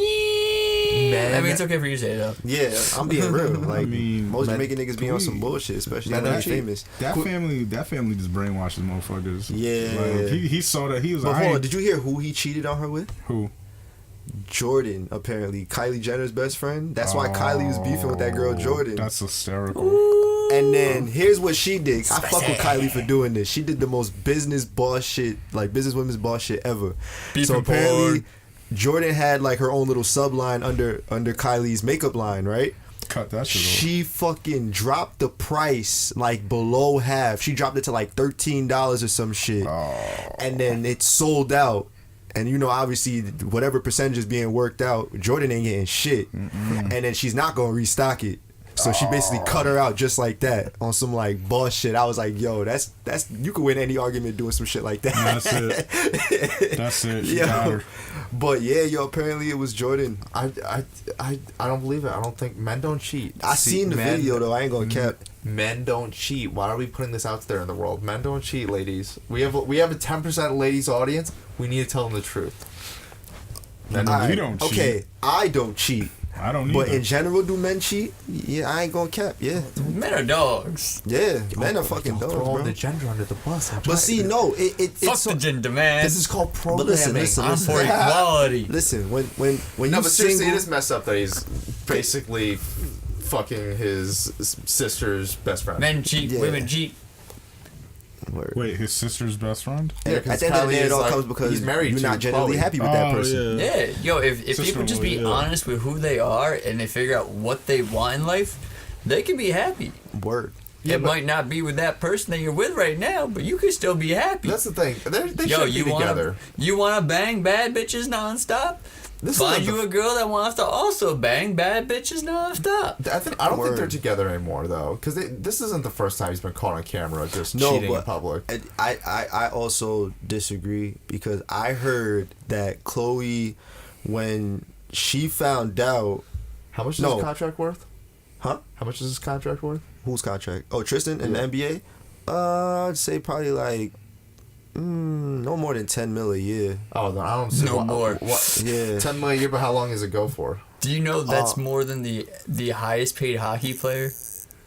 Men, I mean, it's okay for you to say it though. Yeah, I'm being real. Like, most men- Jamaican niggas be on some bullshit, especially Men when don't they're cheat. famous. That family just brainwashes motherfuckers. Yeah. Like, he saw that. He was But like, hold on, did you hear who he cheated on her with? who? Jordan, apparently. Kylie Jenner's best friend. That's why Kylie was beefing with that girl, Jordan. That's hysterical. And then here's what she did. I fuck with Kylie for doing this. She did the most business boss shit, like business women's boss shit ever. So apparently, Jordan had like her own little subline under Kylie's makeup line, right? Cut that shit off. She fucking dropped the price like below half. She dropped it to like $13 or some shit. And then it sold out. And you know, obviously, whatever percentage is being worked out, Jordan ain't getting shit. And then she's not gonna restock it. So she basically cut her out just like that on some like boss shit. I was like, yo, that's you could win any argument doing some shit like that. That's it. That's it. She got her. But yeah, yo, apparently it was Jordan. I don't believe it. I don't think men don't cheat. I seen the video though. I ain't gonna cap. Men don't cheat. Why are we putting this out there in the world? Men don't cheat, ladies. We have a 10% ladies audience. We need to tell them the truth. We don't cheat. Okay, I don't cheat. I don't But either. in general, do men cheat? Yeah, I ain't gonna cap. Yeah, Men are dogs. yeah, men are fucking dogs, Throw bro. the gender under the bus. But see, no, it's Fuck so, the gender, man. This is called programming. listen, I'm for equality. listen. When No, you but seriously, single, it is messed up that he's basically fucking his sister's best friend. Men cheat, Yeah. women cheat. Word. Wait, his sister's best friend? Yeah, At 'cause the end of the Kylie day, it is, all like, comes because he's married you're to not generally Chloe. happy with that person. Yeah, yo, if people just be Sister-in-law, yeah. honest with who they are and they figure out what they want in life, they can be happy. Word. Yeah, It but- might not be with that person that you're with right now, but you can still be happy. That's the thing. They Yo, should you be wanna together. bang bad bitches nonstop? This Find isn't you a girl that wants to also bang bad bitches nonstop. I don't think they're Word. together anymore though, because this isn't the first time he's been caught on camera just No, cheating in but public. I also disagree because I heard that Chloe, when she found out, How much is No. his contract worth? huh? How much is his contract worth? Whose contract? Oh, Tristan in the NBA. I'd say probably like no more than 10 mil a year. Oh, then I don't see No more. What? Yeah. 10 million a year, but how long does it go for? Do you know that's more than the highest paid hockey player?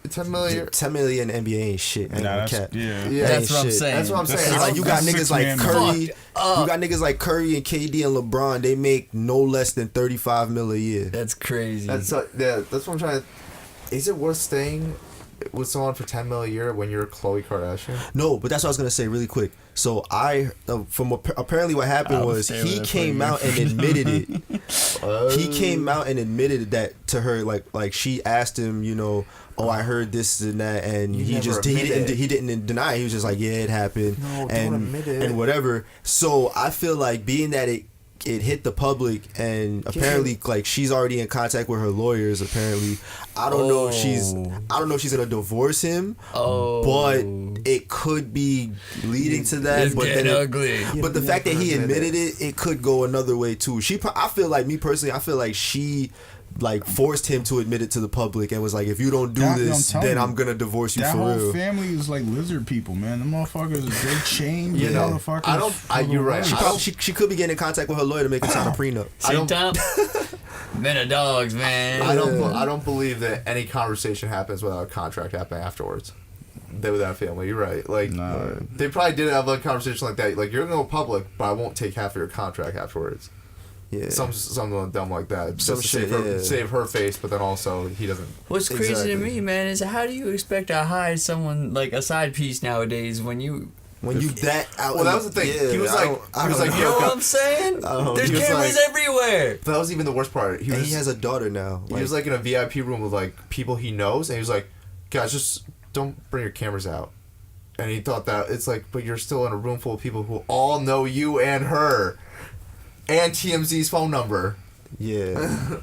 10 million a year. 10 million in NBA ain't shit. I ain't Nah, gonna that's, cap. yeah. Yeah, That's what I'm shit. saying. That's what I'm That's saying. six- I Like don't- you got That's niggas like 6 man Curry. Fucked up. You got niggas like Curry and KD and LeBron. They make no less than 35 mil a year. That's crazy. That's what I'm trying to. Is it worth staying with someone for 10 million a year when you're Khloe Kardashian? No, but that's what I was gonna say really quick. So apparently what happened I would was stay he with came that out and admitted it. He came out and admitted that to her, like she asked him, you know, oh, I heard this and that, and You never admit it. he didn't deny it. He was just like, yeah, it happened, No, and don't admit it. and whatever. So I feel like being that it hit the public, and apparently like she's already in contact with her lawyers. Apparently, I don't know if she's gonna divorce him, but it could be leading to that. It's but getting then ugly. But the fact that he never admitted it could go another way too. I feel like, me personally, I feel like she like forced him to admit it to the public and was like, if you don't do That- this, I'm then telling I'm you, gonna divorce you That for whole real. family is like lizard people, man. The motherfuckers, they chained You the know, motherfuckers. you're right. She, probably, she could be getting in contact with her lawyer to make him sign a prenup. See, Tom? Men are dogs, man. I don't believe that any conversation happens without a contract happening afterwards. With that family, you're right. Like Nah. they probably did have a conversation like that. Like, you're gonna go public, but I won't take half of your contract afterwards. Yeah. Something dumb like that. Some Just to shit, save, yeah. save her face, but then also he doesn't. What's crazy Exactly. to me, man, is how do you expect to hide someone like a side piece nowadays when you When you that out. Well, that was the thing. Yeah, He was I like- don't- I he was don't like, you know. know what I'm saying? There's he was cameras like- everywhere. That was even the worst part. And he has a daughter now. He was like in a VIP room with like people he knows, and he was like, "Guys, just don't bring your cameras out." And he thought that it's like, but you're still in a room full of people who all know you and her, and TMZ's phone number. yeah.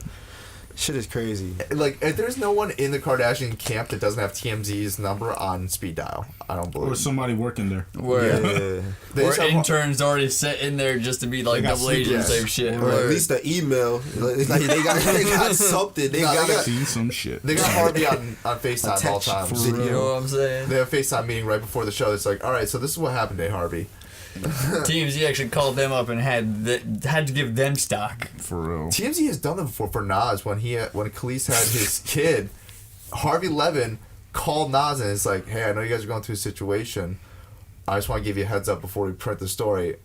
Shit is crazy. Like, if there's no one in the Kardashian camp that doesn't have TMZ's number on speed dial, I don't believe. Or somebody working there. Where Yeah. They or just have- interns already set in there just to be like They got double agents secrets. type shit. Or at Word. least the email. Like they got something. They Nah, got they got- Seen some shit. They got Harvey on FaceTime all the time. For You know what I'm saying? They have a FaceTime meeting right before the show. It's like, all right, so this is what happened today, Harvey. TMZ actually called them up and had to give them stock. For real. TMZ has done that before for Nas when Khalees had his kid. Harvey Levin called Nas and it's like, hey, I know you guys are going through a situation. I just want to give you a heads up before we print the story.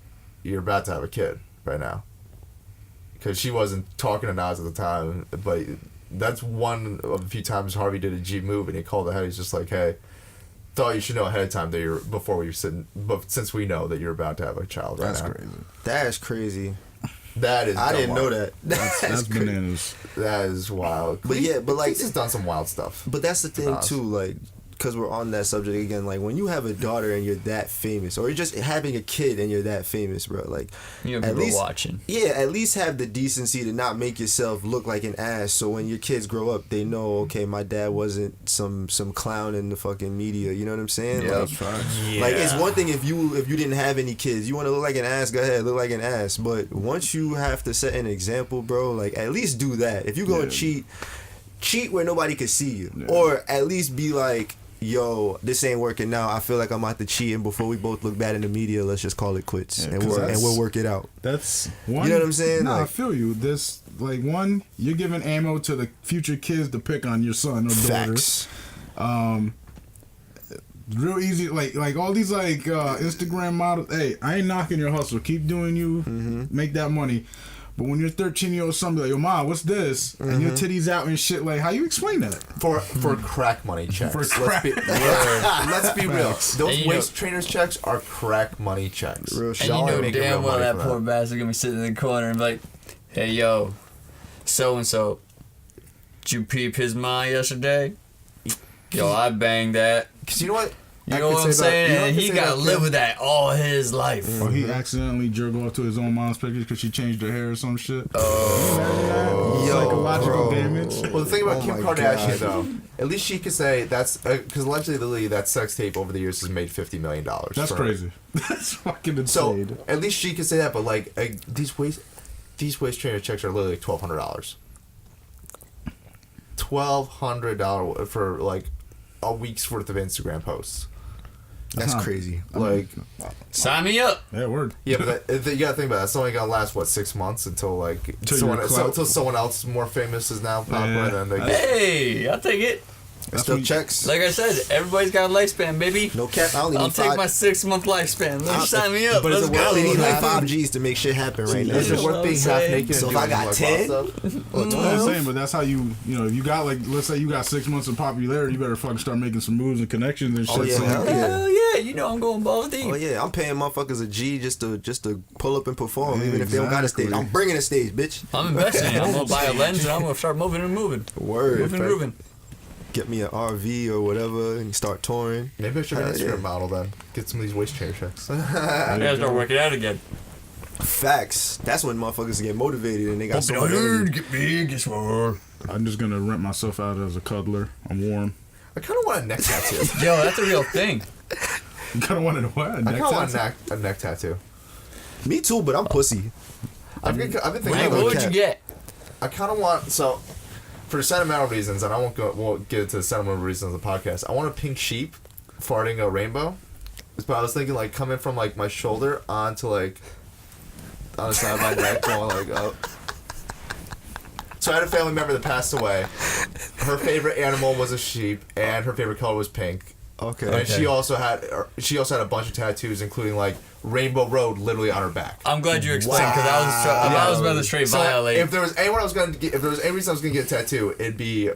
You're about to have a kid right now. Because she wasn't talking to Nas at the time, but that's one of the few times Harvey did a G move and he called ahead. He's just like, hey, thought you should know ahead of time that but since we know that you're about to have a child right now. That's crazy. That is. I didn't know that. That's bananas. That is wild. But yeah, but like, he's done some wild stuff. But that's the thing too, like, because we're on that subject again. Like, when you have a daughter and you're that famous, or you're just having a kid and you're that famous, bro. Like, you know, people watching. Yeah, at least have the decency to not make yourself look like an ass. So when your kids grow up, they know, okay, my dad wasn't some clown in the fucking media. You know what I'm saying? Yeah, like, that's facts. Yeah. Like, it's one thing if you didn't have any kids, you want to look like an ass, go ahead, look like an ass. But once you have to set an example, bro, like, at least do that. If you go and cheat where nobody could see you, or at least be like, yo, this ain't working now. I feel like I'm out to cheat, and before we both look bad in the media, let's just call it quits, and we'll work it out. That's one. You know what I'm saying? Nah, like, I feel you. This, like, one, you're giving ammo to the future kids to pick on your son or daughter. Facts. Real easy, like all these like Instagram models. Hey, I ain't knocking your hustle. Keep doing you. Make that money. But when you're 13-year-old son, be like, yo, mom, what's this? And your titties out and shit, like, how you explain that? For crack money checks. For crack. Let's be real. Those waist trainers checks are crack money checks. Real And shit. you know Make real damn well money that for poor bastard gonna be sitting in the corner and be like, hey, yo, so-and-so, did you peep his mind yesterday? Yo, I banged that. Because you know what? You know what I'm saying? And he got to live with that all his life. Or he accidentally jerked off to his own mom's pictures because she changed her hair or some shit. Yo, psychological bro. damage. Well, the thing about Kim my Kardashian, God. though, at least she could say that's because allegedly that sex tape over the years has made $50 million. That's crazy. That's fucking So insane. at least she could say that, but like these waist trainer checks are literally $1,200. $1,200 for like a week's worth of Instagram posts. That's Huh. crazy. Like, Sign me up. Yeah, word. yeah, but you gotta think about it. That's only gonna last 6 months until until someone else more famous is now popular. Yeah. And then they Hey, I'll take it. Still when- checks. Like I said, everybody's got a lifespan, baby. No cap. I only I'll need take 5. my 6-month lifespan. Let's sign me up. But Let's I only need go. like 5 G's to make shit happen right now. is it worth being half naked? So and if I doing, got like, 10? wild stuff? That's what I'm saying, but that's how you know, if you got like, let's say you got 6 months of popularity, you better fucking start making some moves and connections and shit. Oh, yeah, so hell yeah. Hell yeah, you know I'm going balls deep. Oh yeah, I'm paying motherfuckers a G just to pull up and perform, even if they don't got a stage. Exactly. I'm bringing a stage, bitch. I'm investing. I'm gonna buy a lens and I'm gonna start moving and moving. Word. Moving, fact. moving. Get me an RV or whatever and start touring. Maybe I should be an Hell yeah. Instagram model then. Get some of these waist trainer checks. I gotta start working out again. Facts. That's when motherfuckers get motivated and they got so much energy. Get big, get small. I'm just gonna rent myself out as a cuddler. I'm warm. I kind of want a neck tattoo. Yo, that's a real thing. You kind of wanted a what? A I neck kind of want tattoo? a neck tattoo. Me too, but I'm pussy. I've been thinking Wait, about what would cat. you get? I kind of want for sentimental reasons, and I won't get into the sentimental reasons of the podcast. I want a pink sheep farting a rainbow. But I was thinking like coming from like my shoulder onto like on the side of my neck, going like up. So I had a family member that passed away. Her favorite animal was a sheep, and her favorite color was pink. Okay. And she also had a bunch of tattoos, including like Rainbow Road, literally on her back. I'm glad you explained because I was about to straight So violate. if there was any reason I was gonna get a tattoo, it'd be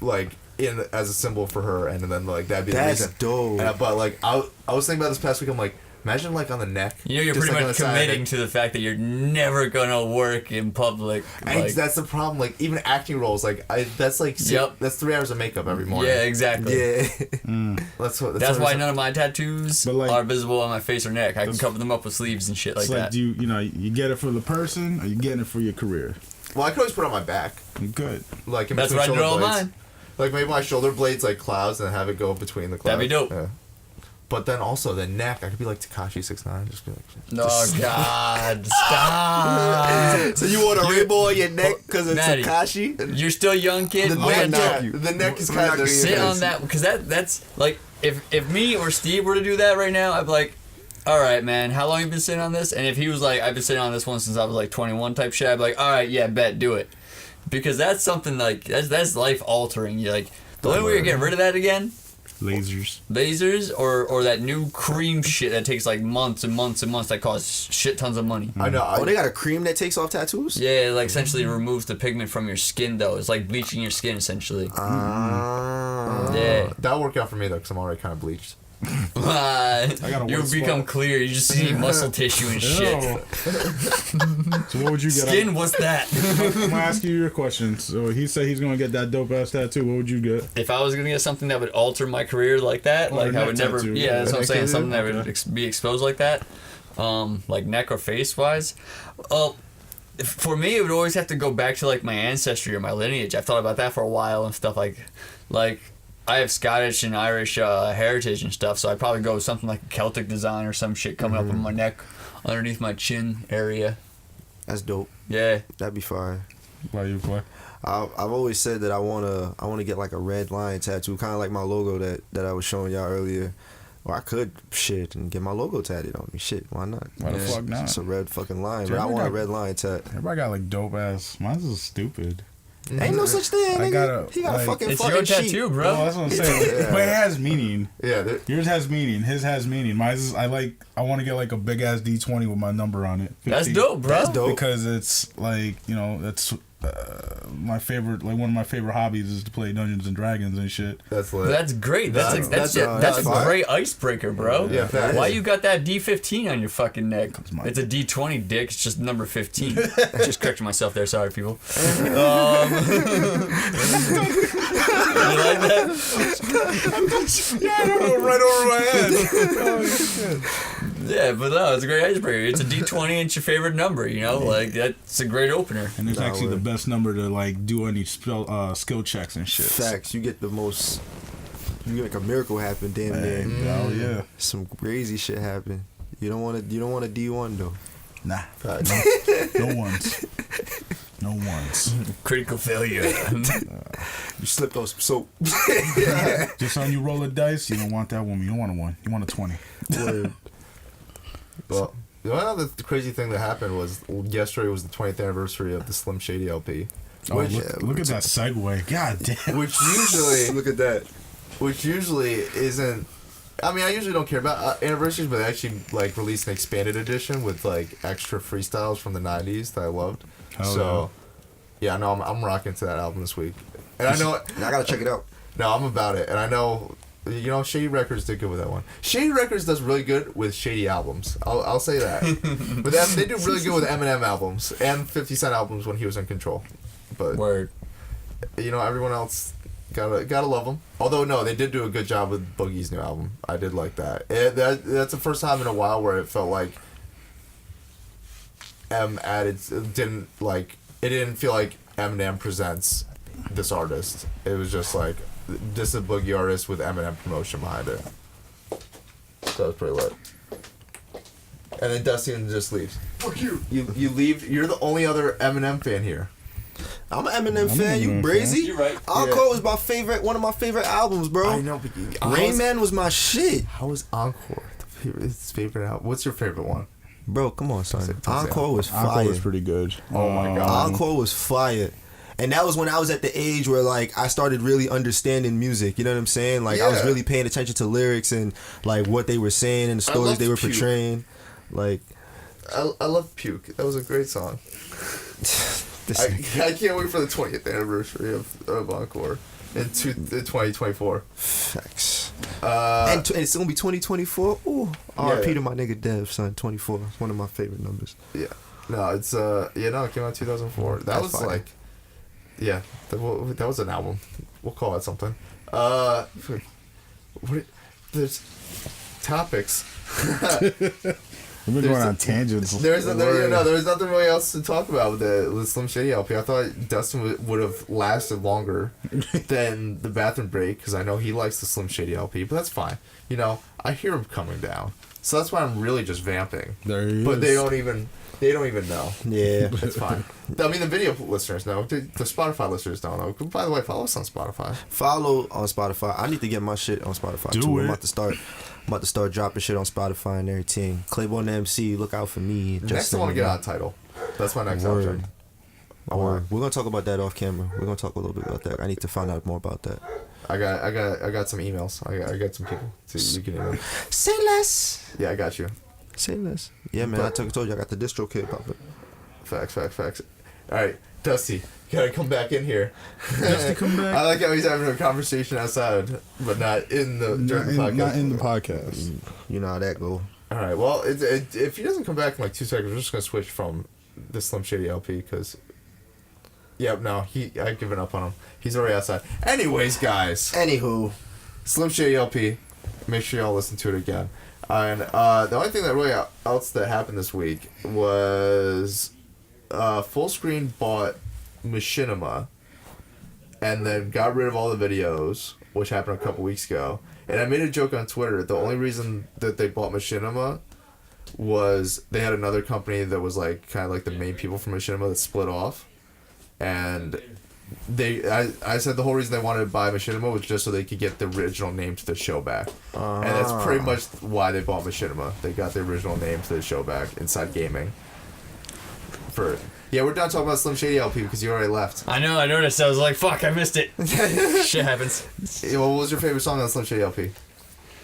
like as a symbol for her, and then like that'd be That's the reason. dope. But like I was thinking about this past week. I'm like, imagine like on the neck. You know, you're just, pretty like, on much the side of committing it. to the fact that you're never gonna work in public. And Like, that's the problem. Like even acting roles, like that's like Yep. that's 3 hours of makeup every morning. yeah, exactly. Yeah. that's That's why none of my tattoos But, like, are visible on my face or neck. I can cover them up with sleeves and shit like It's like, that. do you get it for the person or you getting it for your career? Well, I could always put it on my back, You're good. like in That's between where I did shoulder all blades. mine. Like maybe my shoulder blades like clouds and have it go between the clouds. That'd be dope. Yeah. But then also the neck, I could be like Tekashi 6ix9ine, just be like. Oh God! Stop! So you want a rainbow on your neck because it's Natty. Tekashi? You're still young, kid. The Wait neck- until The neck is We're kind not of gonna sit Yes. on that because that's like if me or Steve were to do that right now, I'd be like, all right, man, how long you been sitting on this? And if he was like, I've been sitting on this one since I was like 21 type shit, I'd be like, all right, yeah, bet, do it. Because that's something like, that's life altering. You're like, the only way you're getting rid of that again, lasers or that new cream shit that takes like months and months and months that costs shit tons of money. I know. Oh, they got a cream that takes off tattoos? Yeah, it like essentially removes the pigment from your skin though. It's like bleaching your skin essentially. Yeah. That'll work out for me though, because I'm already kind of bleached. You become clear. You just see muscle tissue and shit. So what would you get? Skin? What's that? I'm gonna ask you your question. So he said he's gonna get that dope ass tattoo. What would you get? If I was gonna get something that would alter my career like that, Or like I would never. tattoo. Yeah, that's what I'm saying. Tattoo? Something that would Okay. be exposed like that, like neck or face wise. For me, it would always have to go back to like my ancestry or my lineage. I've thought about that for a while and stuff like. I have Scottish and Irish heritage and stuff, so I'd probably go with something like a Celtic design or some shit coming up on my neck, underneath my chin area. That's dope. Yeah. That'd be fine. Why you play? I've always said that I wanna get like a red lion tattoo, kind of like my logo that I was showing y'all earlier. Or I could shit and get my logo tatted on me. Shit, why not? Why the Yeah. fuck not? It's a red fucking lion, Dude, but I I want a got- red lion tat. Everybody got like dope ass. Mine's is stupid. Ain't no such thing, I nigga. gotta, He got like- a fucking It's fucking your sheet. tattoo, bro. Well, that's what I'm saying. Yeah. But it has meaning. Yeah, Yours has meaning. His has meaning. Mine's is, I want to get like a big ass D20 with my number on it. 15. That's dope, bro. That's dope. Because it's like, that's my favorite, like one of my favorite hobbies is to play Dungeons and Dragons and shit. that's lit. That's great. That's a fine. great icebreaker, bro. Yeah, that Why is. you got that D15 on your fucking neck? my- It's a D20, dick. It's just number 15. I just corrected myself there. Sorry, people. You like that? Yeah, I don't know, right over my head. Yeah, but no, it's a great icebreaker. It's a D20 and it's your favorite number, like that's a great opener. And it's actually the best number to like do any skill checks and shit. Facts. You get the most. You make a miracle happen, damn near. Oh yeah. Some crazy shit happen. You don't want a D1 though. Nah. No ones. No ones. Critical failure. You slipped on some soap. Just on you roll a dice, you don't want that woman. You don't want a 1. You want a 20. Word. Well, the other crazy thing that happened was yesterday was the 20th anniversary of the Slim Shady LP. Oh, Which, look at that segue. God damn. which usually Look at that. isn't. I mean, I usually don't care about anniversaries, but they actually like released an expanded edition with like extra freestyles from the '90s that I loved. Hell So, yeah, no, I'm rocking to that album this week, and I know. I gotta check it out. No, I'm about it, and I know. Shady Records did good with that one. Shady Records does really good with shady albums. I'll say that. But they do really good with Eminem albums and 50 Cent albums when he was in control. But Word. everyone else gotta love them. Although no, they did do a good job with Boogie's new album. I did like that. That's the first time in a while where it felt like it didn't feel like Eminem presents this artist. It was just like, this is a Boogie artist with Eminem promotion behind it. So it was pretty lit. And then Dustin just leaves. Fuck you. You leave. You're the only other Eminem fan here. I'm an Eminem fan. an You Eminem brazy? You're right. Encore was one of my favorite albums, bro. I know, but Rain Man was my shit, How is Encore his favorite album? What's your favorite one? bro. Come on, son. Don't say Encore was Encore fire. was pretty good. Oh my God. Encore was fire. And that was when I was at the age where like I started really understanding music. You know what I'm saying? Like I was Yeah. really paying attention to lyrics and like what they were saying and the stories loved they were Puke. portraying. Like I love Puke. That was a great song. this I can't wait for the 20th anniversary of Encore in 2024. facts. And it's gonna be 2024. Ooh, R.I.P. Yeah. to my nigga Dev, son. 24. It's one of my favorite numbers. Yeah. No, it's it came out in 2004. That That's was fire. like, yeah, that was an album. We'll call that something. What? There's topics. We've been going on tangents. There's nothing really else to talk about with the Slim Shady LP. I thought Dustin would have lasted longer than the bathroom break because I know he likes the Slim Shady LP, but that's fine. I hear him coming down, so that's why I'm really just vamping. There he But is. they don't even know. Yeah. It's fine. I mean, the video listeners know. The Spotify listeners don't know. By the way, follow us on Spotify. Follow on Spotify. I need to get my shit on Spotify Do too. I'm it. about to start. about to start dropping shit on Spotify and everything. Claiborne MC, look out for me. Next, I want to get on Tidal. That's my next option. We're gonna talk about that off camera. We're gonna talk a little bit about that. I need to find out more about that. I got some emails. I got some people. So you can email. Say less. Yeah, I got you. Say less. Yeah, man. I told you I got the distro kit popping. Facts. All right, Dusty, you gotta come back in here. Dusty, come back. I like how he's having a conversation outside, but not in the during the podcast. Not in the podcast. You know how that go. All right. Well, if he doesn't come back in like 2 seconds, we're just gonna switch from the Slim Shady LP because. Yep. No, I've given up on him. He's already outside. Anyways, guys. Anywho, Slim Shady LP. Make sure y'all listen to it again. And the only thing that really else that happened this week was Full Screen bought Machinima and then got rid of all the videos, which happened a couple weeks ago. And I made a joke on Twitter. The only reason that they bought Machinima was they had another company that was like kind of like the main people from Machinima that split off. And I said the whole reason they wanted to buy Machinima was just so they could get the original name to the show back. And that's pretty much why they bought Machinima. They got the original name to the show back, Inside Gaming. Yeah, we're done talking about Slim Shady LP because you already left. I know, I noticed. I was like, fuck, I missed it. Shit happens. Yeah, what was your favorite song on Slim Shady LP?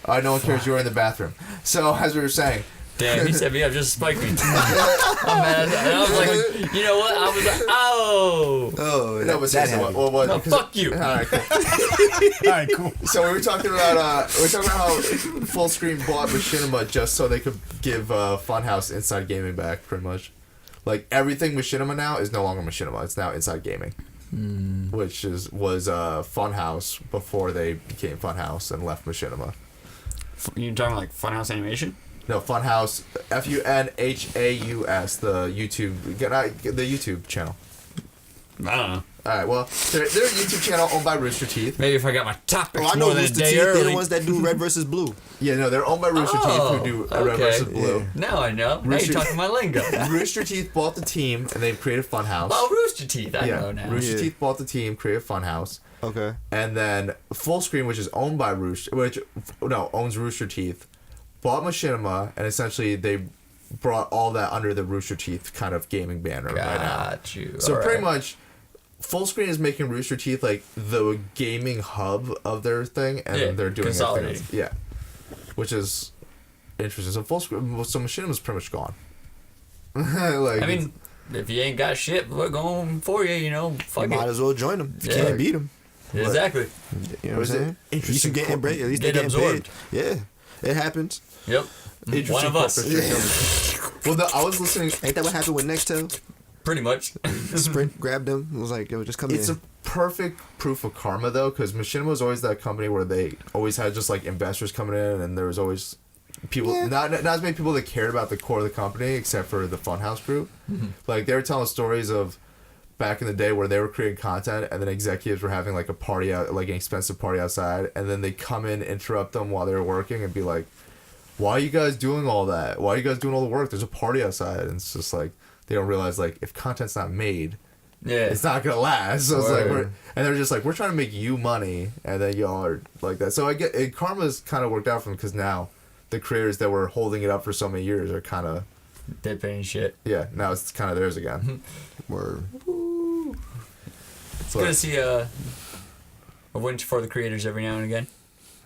No one cares, you were in the bathroom. So, as we were saying... Damn, he set me up just to spike me. I'm mad. And I was like, you know what? I was like, oh. Oh, no, but seriously, No, fuck you. All right, cool. All right, cool. So we were talking about how Full Screen bought Machinima just so they could give Funhouse Inside Gaming back, pretty much. Like everything Machinima now is no longer Machinima; it's now Inside Gaming, which was Funhouse before they became Funhouse and left Machinima. You talking like Funhouse Animation? No, Funhouse, Funhaus, the YouTube channel. I don't know. All right, well, they're a YouTube channel owned by Rooster Teeth. Maybe if I got my topics I know more than a Rooster day Teeth. They're early. the ones that do Red versus Blue. Yeah, no, they're owned by Rooster Teeth who do Red versus Blue. Yeah. Now I know. Now Rooster- you're talking my lingo. Rooster Teeth bought the team and they've created Funhouse. Oh, Rooster Teeth. I know now. Rooster Yeah. Teeth bought the team, created Funhouse. Okay. And then Full Screen, which is owned by owns Rooster Teeth, bought Machinima, and essentially they brought all that under the Rooster Teeth kind of gaming banner right now. Got you. So All pretty right. much, Full Screen is making Rooster Teeth like the gaming hub of their thing, and Yeah, they're doing consolidating. everything else. Yeah, which is interesting. So Full Screen, so Machinima's pretty much gone. Like, I mean, if you ain't got shit, we're going for you, you know. Fuck Might it. as well join them. If you Yeah. can't beat them. Exactly. You know what I'm saying? At least you Interesting getting break. At least Get they getting absorbed. paid. Yeah, it happens. Yep. Interesting One of us. corporate. Well, no, I was listening. Ain't that what happened with Nextel? Pretty much. Sprint grabbed them. It was like, yo, just come It's in. a perfect proof of karma though, because Machinima was always that company where they always had just like investors coming in, and there was always people, not as many people that cared about the core of the company, except for the Funhouse group. Like they were telling stories of back in the day where they were creating content, and then executives were having like a party out, like an expensive party outside, and then they come in, interrupt them while they were working, and be like, "Why are you guys doing all that? Why are you guys doing all the work? There's a party outside." And it's just like they don't realize like if content's not made, Yeah. it's not gonna last. So it's like Word. and they're just like, we're trying to make you money, and then y'all are like that. So I get it. Karma's kind of worked out for them because now the creators that were holding it up for so many years are kind of Dead paying shit. now it's kind of theirs again. Word. It's good to see a win for the creators every now and again.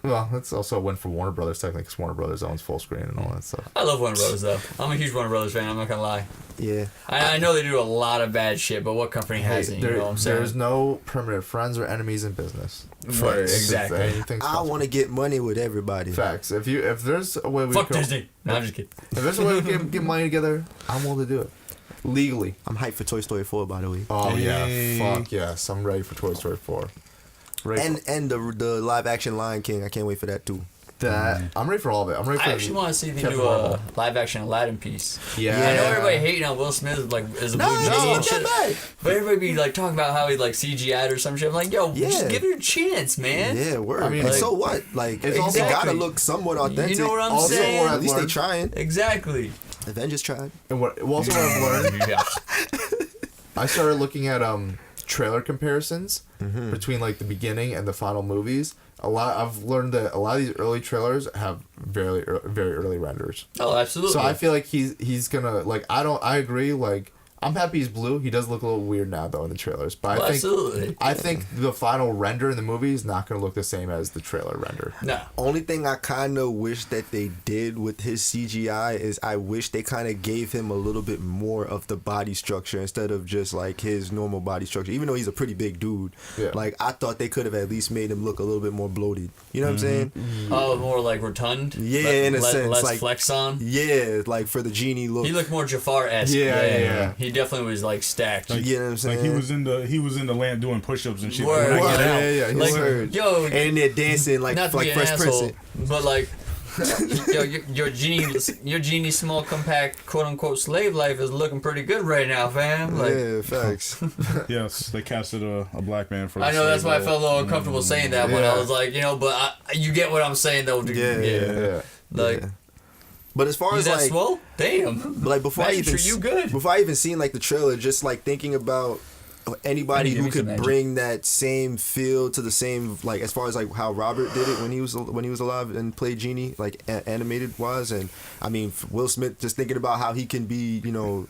Well, that's also a win for Warner Brothers technically, because Warner Brothers owns Full Screen and all that stuff. I love Warner Brothers though. I'm a huge Warner Brothers fan. I'm not gonna lie. Yeah. I know they do a lot of bad shit, but what company hasn't? You know what I'm saying? There's no permanent friends or enemies in business. Word, exactly. Anything's I possible. want to get money with everybody. Facts. If there's a way we Fuck can, Disney. No, I'm just kidding. if there's a way we can get money together, I'm willing to do it legally. I'm hyped for Toy Story 4, by the way. Oh Hey. yeah, fuck yes, I'm ready for Toy Story 4. Ready And the live action Lion King. I can't wait for that too. I'm ready for all of it. I'm ready for I actually want to see the Captain new Marvel. live action Aladdin piece. Yeah. I know everybody hating on Will Smith like as a blue No, genie it's and not shit, that bad. but everybody be like talking about how he like CGI'd or some shit. I'm like, yo, just Yeah. give it a chance, man. Yeah, word. I mean, and like, so what? Like, it's it also- gotta look somewhat authentic. You know what I'm Also, saying? what At least they learned- trying. Exactly. Avengers tried. And what also what I've learned, Yeah. I started looking at trailer comparisons between like the beginning and the final movies. I've learned that a lot of these early trailers have very early renders. Oh, absolutely. So I feel like he's gonna like I agree like. I'm happy he's blue. He does look a little weird now, though, in the trailers. But I think the final render in the movie is not going to look the same as the trailer render. No. Only thing I kind of wish that they did with his CGI is I wish they kind of gave him a little bit more of the body structure instead of just like his normal body structure. Even though he's a pretty big dude, like I thought they could have at least made him look a little bit more bloated. You know what I'm saying? Oh, more like rotund. Yeah, in a sense, less like flex on. Yeah, like for the genie look. He looked more Jafar-esque. Yeah. He definitely was like stacked. Like, you know what I'm saying? Like he was in the land doing push-ups and shit. Word. When I get out, Yeah. Like, Word. yo, and they're dancing like not to be an Fresh asshole, Prince. but like, yo, your genie small compact quote unquote slave life is looking pretty good right now, fam. Like, Yeah, facts. yes, they casted a black man for. I know that's why I felt a little uncomfortable saying that when I was like, but you get what I'm saying though. Yeah. Like. Yeah. But as far You as that like, swole? Damn. like before I Magic even treat you good. before I even seen like the trailer, just like thinking about anybody Give who me some could magic. bring that same feel to the same like as far as like how Robert did it when he was alive and played Genie like animated wise, and I mean Will Smith, just thinking about how he can be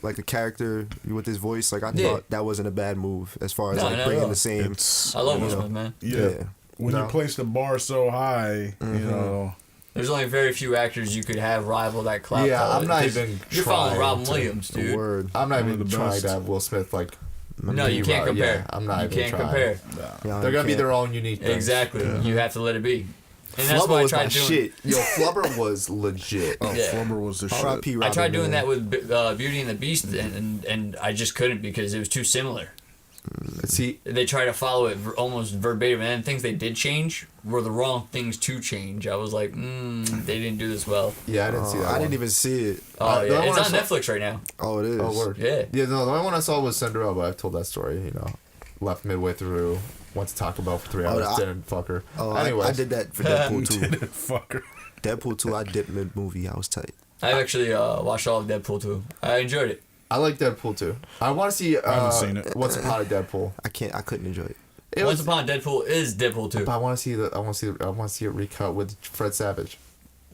like the character with his voice, like I thought that wasn't a bad move as far as No, like not at bringing all. the same. I love Will you know. Smith, man. Yeah. When you place the bar so high, There's only very few actors you could have rival that clout. Yeah, though, I'm not because even You're following trying Robin to- Williams, dude. Word. I'm not One even of the trying best. to have Will Smith like. No, you can't compare. Yeah, I'm not You even can't trying. compare. Yeah, They're gonna be can't. their own unique thing. Exactly. Yeah. You have to let it be. And that's Flubber why I was my tried doing. shit. Yo, Flubber was legit. Oh, Yeah. Flubber was the shit. R.I.P. I tried Robert, doing man. that with Beauty and the Beast, and I just couldn't because it was too similar. See, They try to follow it almost verbatim, and then things they did change were the wrong things to change. I was like, they didn't do this well. yeah, I didn't see that. I one. didn't even see it. Oh the yeah, one it's I on saw- Netflix right now. Oh, it is. Oh, word. Yeah. Yeah, no, the only one I saw was Cinderella, but I've told that story. Left midway through, went to Taco Bell for 3 hours, didn't fuck her. Oh, Anyways, I did that for Deadpool 2. Fucker. Deadpool 2, I dipped mid-movie. I was tight. I actually watched all of Deadpool 2. I enjoyed it. I like Deadpool too. I want to see. I haven't seen it. Once Upon a Deadpool. I couldn't enjoy it. It Once was, Upon a Deadpool is Deadpool 2. but I want to see I want to see it recut with Fred Savage.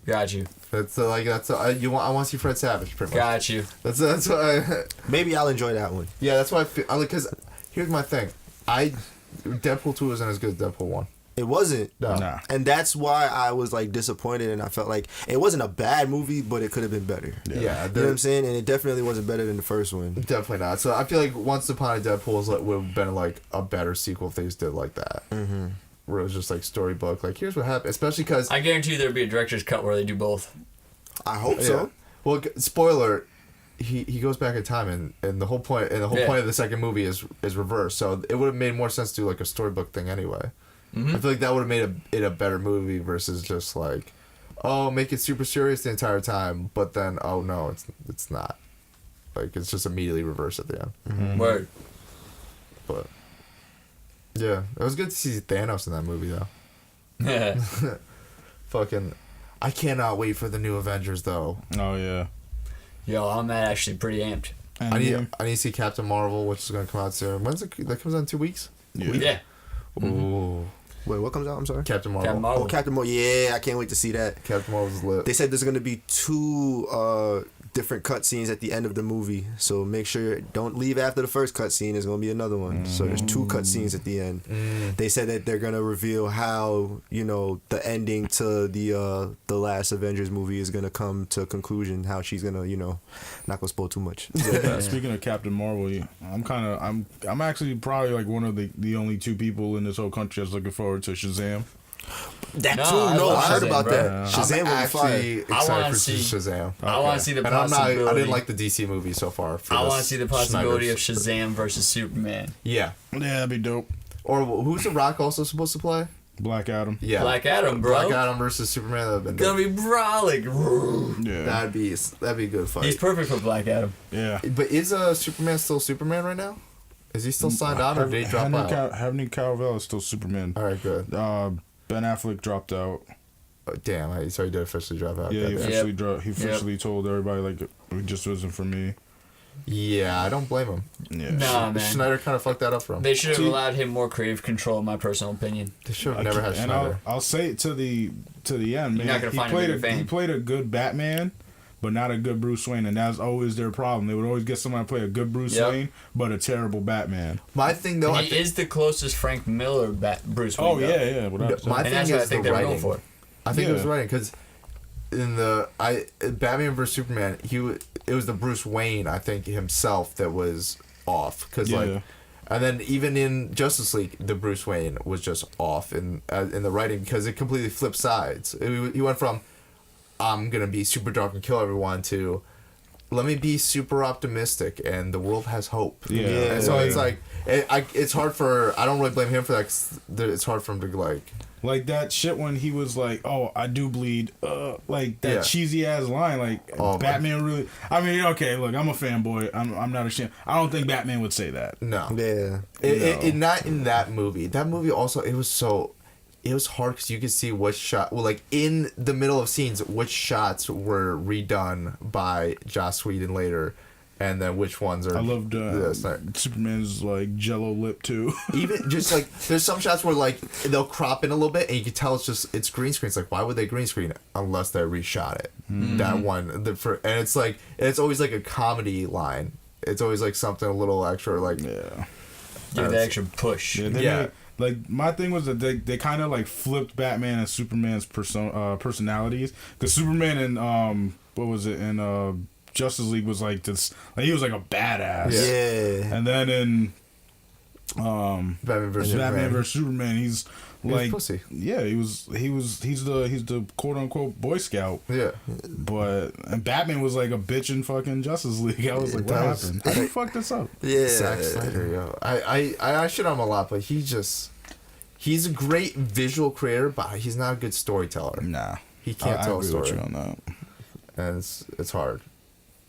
Got you. I want to see Fred Savage. Pretty much. Got you. That's why. Maybe I'll enjoy that one. Yeah, that's why I feel. Because here's my thing. Deadpool 2 isn't as good as Deadpool 1. It wasn't. No. Nah. And that's why I was like disappointed, and I felt like it wasn't a bad movie, but it could have been better. Yeah, You know what I'm saying? And it definitely wasn't better than the first one. definitely not. So I feel like Once Upon a Deadpool would have been like a better sequel if they just did like that. Mm-hmm. Where it was just like storybook. Like, here's what happened. Especially because. I guarantee you there'll be a director's cut where they do both. I hope so. Well, spoiler. He goes back in time, and the whole point point of the second movie is reversed. So it would have made more sense to do like a storybook thing anyway. Mm-hmm. I feel like that would have made it a better movie versus just like, make it super serious the entire time, but then no, it's not. Like it's just immediately reversed at the end. Mm-hmm. Word. But yeah, it was good to see Thanos in that movie though. Fucking, I cannot wait for the new Avengers though. Oh yeah. Yo, I'm actually pretty amped. And I need to see Captain Marvel, which is gonna come out soon. When's it? That comes out in 2 weeks. Yeah. Ooh, Wait, what comes out? I'm sorry. Captain Marvel. Captain Marvel. Oh, Captain Marvel. Yeah, I can't wait to see that. Captain Marvel's lit. They said there's going to be 2 different cutscenes at the end of the movie, so make sure don't leave after the first cutscene. There's going to be another one. So there's 2 cutscenes at the end. They said that they're going to reveal how the ending to the last Avengers movie is going to come to a conclusion. How she's going to not going to spoil too much. Speaking of Captain Marvel, I'm actually probably like one of the only 2 people in this whole country that's looking forward to Shazam. That No, too. I No, love I heard Shazam, about bro. that. Shazam I'm will be fire. actually I excited wanna for see- Shazam. I want to see the And I possibility. didn't like the DC movie so far. I want to see the possibility of Snyder's. Shazam versus Superman. Yeah. Yeah, that'd be dope. Or who's The Rock also supposed to play? Black Adam. Yeah. Black Adam, bro. Black Adam versus Superman. That'd been Gonna be brawling. Yeah. That'd be a good fight. He's perfect for Black Adam. Yeah. But is Superman still Superman right now? Is he still signed on or did he drop out? Henry Cavill is still Superman. All right, good. Ben Affleck dropped out. Damn, so he did officially drop out. Yeah, he Goddamn. officially dropped. He officially told everybody like it just wasn't for me. Yeah, I don't blame him. Yeah. Nah, man. Schneider kind of fucked that up for him. They should have See- allowed him more creative control, in my personal opinion. They should have never had And Schneider. I'll say it to the end, man. You're not gonna find a played bigger fan. He played a good Batman, but not a good Bruce Wayne, and that's always their problem. They would always get somebody to play a good Bruce Yep. Wayne, but a terrible Batman. My thing though, He is the closest Frank Miller Bruce Wayne. Oh though. yeah. Without No, my And thing that's what I is think the they were going writing. for. I think it was Yeah. writing because in the Batman vs Superman, it was the Bruce Wayne I think himself that was off because Yeah. and then even in Justice League, the Bruce Wayne was just off in the writing because it completely flipped sides. He went from I'm gonna be super dark and kill everyone to let me be super optimistic and the world has hope. Yeah. And so Yeah. it's like it's hard for I don't really blame him for that. 'Cause it's hard for him to Like that shit when he was like, "Oh, I do bleed," like that Yeah. cheesy ass line. Like Oh, Batman really. I mean, okay, look, I'm a fanboy. I'm not ashamed. I don't think Batman would say that. no. Yeah. Not in that movie. That movie also it was hard because you could see what shot like in the middle of scenes which shots were redone by Joss Whedon later, and then which ones are. I loved this. Superman's like Jello lip too. Even just like there's some shots where like they'll crop in a little bit and you can tell it's green screen. It's like why would they green screen it unless they reshot it? That one and it's like it's always like a comedy line. It's always like something a little extra like Yeah. Give the extra push. Yeah. Yeah. Like my thing was that they kind of like flipped Batman and Superman's personalities. Because Superman and what was it in Justice League was like this. Like he was like a badass. Yeah. And then in Batman vs Superman, he's was like pussy. yeah, he's the quote unquote Boy Scout. Yeah. And Batman was like a bitch in fucking Justice League. I was like, what That was- happened? How did you fuck this up? Yeah. Zack Snyder, yo. I shit on him a lot, but he's a great visual creator, but he's not a good storyteller. Nah, He can't I tell a agree with story, you on that. and it's hard.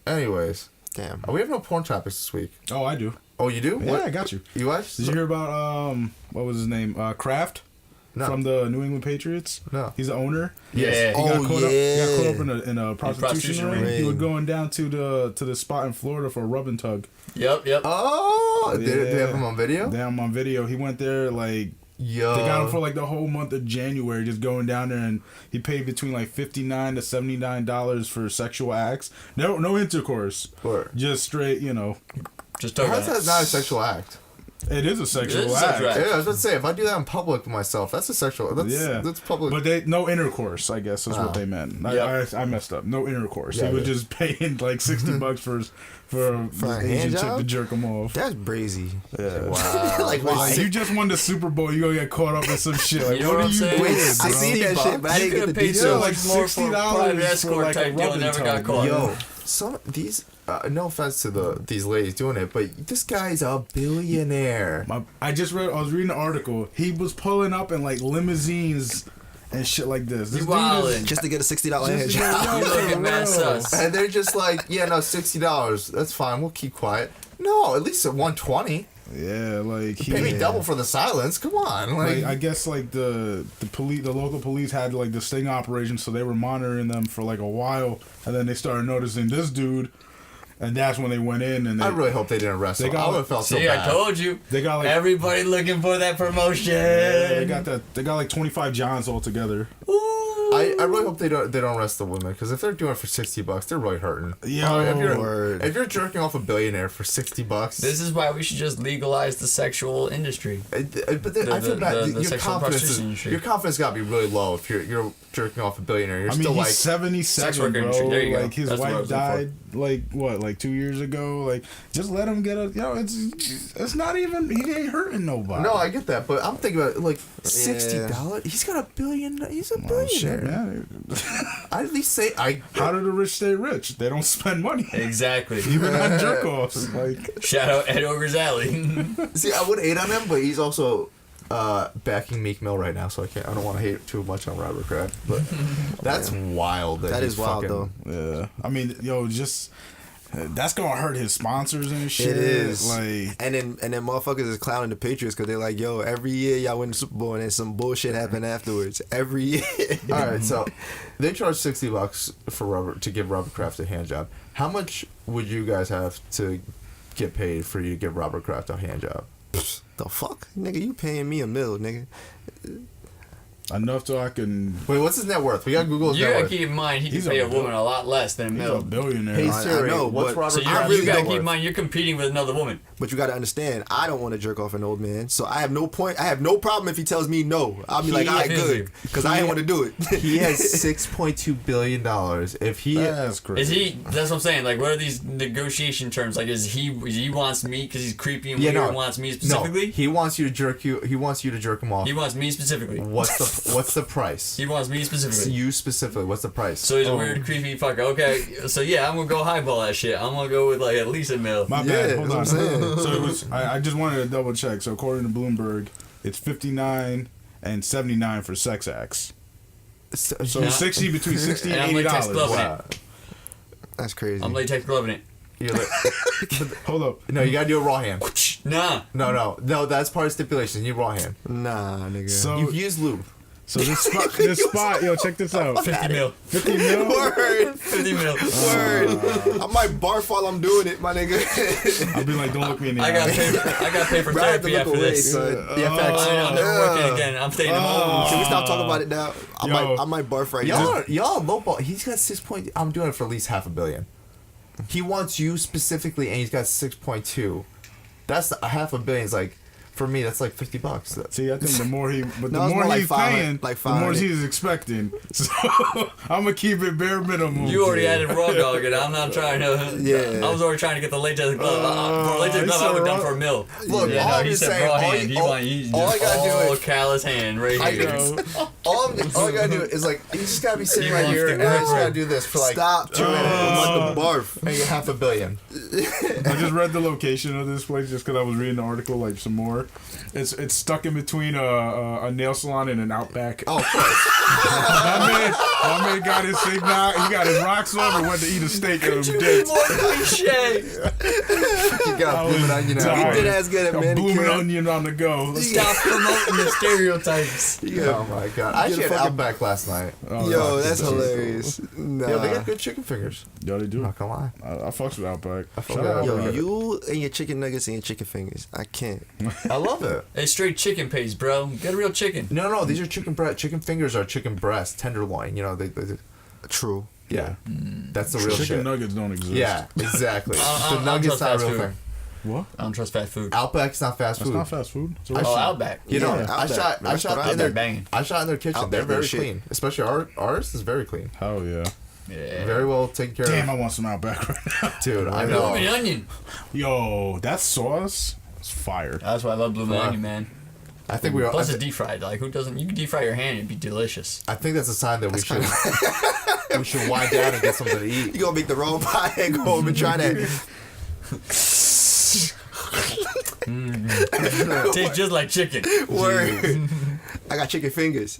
Anyways, Damn. we have no porn topics this week. Oh, I do. Oh, you do? Yeah, What? I got you. You watched? Did you hear about what was his name? Kraft No. from the New England Patriots. No. He's the owner. Yeah. He got Oh, caught yeah. up in a prostitution ring. ring. He was going down to the spot in Florida for a rub and tug. Yep. Oh, did they have Yeah. him on video? Damn, on video. He went there like Yo. they got him for like the whole month of January, just going down there, and he paid between like $59 to $79 for sexual acts. No intercourse, Word. just straight. Just How's talking. that not a sexual act? It is a sexual It is a act. sexual act. Yeah, I was about to say, if I do that in public with myself, that's a sexual. That's public. But no intercourse, I guess is Oh. what they meant. Yep. I messed up. No intercourse. Yeah, he was yeah. just paying like $60 for For the a Asian hand chick job? to jerk him off. That's brazy. Yeah. Wow. Like, Like, why? you just won the Super Bowl, you gonna get caught up in some shit. Like, You know what what are I'm you saying? doing, Wait, bro? I seen that shit, but I You didn't get could the have paid so Yeah, details. like much more for a $60 private for, escort like, a type deal and rubbing never got tug. caught. Yo, some these. No offense to these ladies doing it, but this guy's a billionaire. I was reading an article. He was pulling up in like limousines and shit like this. This You dude is- wildin'. Just to get a $60 hand Just to job. get- You Yo, looking for mad real. sus. And they're just like, yeah, no, $60. That's fine. We'll keep quiet. No, at least at $120. Yeah, like he. Pay me double for the silence. Come on, Like, I guess like the local police had like the sting operation, so they were monitoring them for like a while, and then they started noticing this dude, and that's when they went in and they, I really hope they didn't arrest They him. got- I would have felt so See, I bad. told you. they got like Everybody looking for that promotion. they got like 25 Johns all together. I really hope they don't arrest the women because if they're doing it for $60, they're really hurting. Yo, If you're jerking off a billionaire for $60, This is why we should just legalize the sexual industry. but then I feel the- bad. the Your sexual confidence prostitution industry. your confidence got to be really low if you're jerking off a billionaire. You're I mean, still he's like 77, worker bro. industry. There you go. Like his That's what I wife was looking for. died like 2 years ago. Like just let him get a. It's not even. He ain't hurting nobody. No, I get that, but I'm thinking about like $60. He's got $1 billion. He's a Oh, billionaire. shit, man. I'd at least say How do the rich stay rich? They don't spend money. Exactly. Even on jerk offs. Like Shout out Ed Ogre's Alley. See, I would hate on him, but he's also backing Meek Mill right now, so I don't want to hate too much on Robert Kraft. But that's wild. That he's is wild, fucking- though. yeah. I mean, just That's gonna hurt his sponsors and shit. It is. Like, and then motherfuckers is clowning the Patriots because they're like, yo, every year y'all win the Super Bowl and then some bullshit happen afterwards. Every year. All right, so they charge $60 to give Robert Kraft a hand job. How much would you guys have to get paid for you to give Robert Kraft a hand job? The fuck, nigga, you paying me $1 million, nigga? enough so I can. Wait, what's his net worth? We got Google his You net gotta worth. keep in mind he can He's pay a a woman a lot less than a He's a mil. billionaire. Hey I Siri, know, what's but- Robert So Kraft's you really gotta net keep in worth? mind you're competing with another woman. But you got to understand, I don't want to jerk off an old man, so I have no problem if he tells me no. I'll be like, all right, good, because I ain't want to do it. He has $6.2 billion. If he That's crazy. Is he? That's what I'm saying. Like, what are these negotiation terms? Like, is he wants me because he's creepy and weird and wants me specifically? No, he wants you to jerk him off. He wants me specifically. What's the price? He wants me specifically. You specifically. What's the price? So he's a weird, creepy fucker. Okay, so yeah, I'm gonna go highball that shit. I'm gonna go with like at least $1 million. My Yeah, bad. Hold that's on. what I'm saying. So it was. I just wanted to double check. So according to Bloomberg, it's 59 and 79 for sex acts. So Yeah. 60 between 60 And and I'm like $80. text gloving Wow. it. That's crazy. I'm latex gloving it. You're like, Hold up. no, you gotta do a raw hand. Nah. No, that's part of stipulation. You raw hand. Nah, nigga. So You use lube. so this spot, yo, check this out. 50 mil. 50 mil. Word. 50 mil. Word. I might barf while I'm doing it, my nigga. I'll be like, don't look me in the I got eye. paid for Bro, I have to therapy look after away, this. son. I'm never working again. I'm staying home. Can we stop talking about it now? I might barf right now. Y'all lowball. He's got 6 point. I'm doing it for at least $500 million. He wants you specifically, and he's got 6.2. That's $500 million. Is like, for me, that's like $50. See, I think the more No, the it's more more like he's 500, paying, like the more 500. he's expecting. So I'm gonna keep it bare minimum. You already added raw dog, and I'm not trying to. Yeah. I was already trying to get the latex glove. For a latex he glove, I said would done raw- for $1 million. Look, Yeah, all no, I'm he just said saying, raw all hand. you- He want you all I gotta do is- callous hand right here. all I gotta do is like, you just gotta be sitting He right wants here, to and I just grip. gotta do this for like, Stop doing it. I'm about to barf. and get $500 million. I just read the location of this place just because I was reading the article like some more. It's stuck in between a nail salon and an Outback. Oh, of course. My man got his thing now. He got his rocks on and went to eat a steak and You dipped. more cliche. You got a blooming onion out. tired. He did as good at A blooming manicure. onion on the go. Let's Stop promoting the stereotypes. Oh my god! I actually had fucking- Outback last night. Oh, Yo, fuck, that's this is hilarious. Nah. Yo, they got good chicken fingers. Yo, they do. Not gonna lie. I fucks with Outback. fuck Shout with out Yo, Outback. you and your chicken nuggets and your chicken fingers. I can't. I love it. Hey, straight chicken paste, bro. Get a real chicken. No, these are chicken breast. Chicken fingers are chicken breast, tenderloin. You know, they True. yeah. That's the real Chicken shit. nuggets don't exist. Yeah, exactly. I The don't nuggets trust not a fast real food. thing. What? I don't trust fast food. Outback's not fast That's food. not fast food. It's a I Oh, should- Outback. You know, Yeah, I Outback. shot in Outback their banging. I shot in their kitchen. Outback They're very good shit. clean, especially ours is very clean. Hell yeah. Yeah. Very well taken care Damn, I of. want some Outback right now. Dude, I Blue know. onion. Yo, that sauce is fire. That's why I love blue Fuck. onion, man. I think we are. Plus, it's deep fried. Like, who doesn't? You can deep fry your hand and it'd be delicious. I think that's a sign that we should wind down and get something to eat. You gonna make the wrong pie and go home and try that. Tastes just like chicken. Word. I got chicken fingers.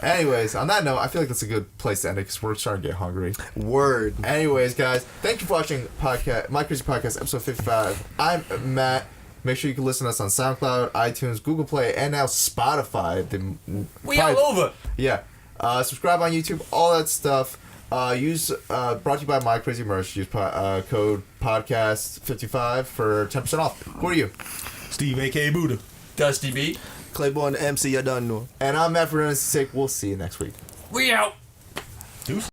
Anyways, on that note, I feel like that's a good place to end it because we're starting to get hungry. Word. Anyways, guys, thank you for watching My Crazy Podcast, episode 55. I'm Matt. Make sure you can listen to us on SoundCloud, iTunes, Google Play, and now Spotify. We all over. Yeah. Subscribe on YouTube, all that stuff. Brought to you by My Crazy Merch. Use code podcast55 for 10% off. Who are you? Steve, a.k.a. Buddha. Dusty B. Claiborne MC, you done know. And I'm Matt for sake. We'll see you next week. We out. Deuce.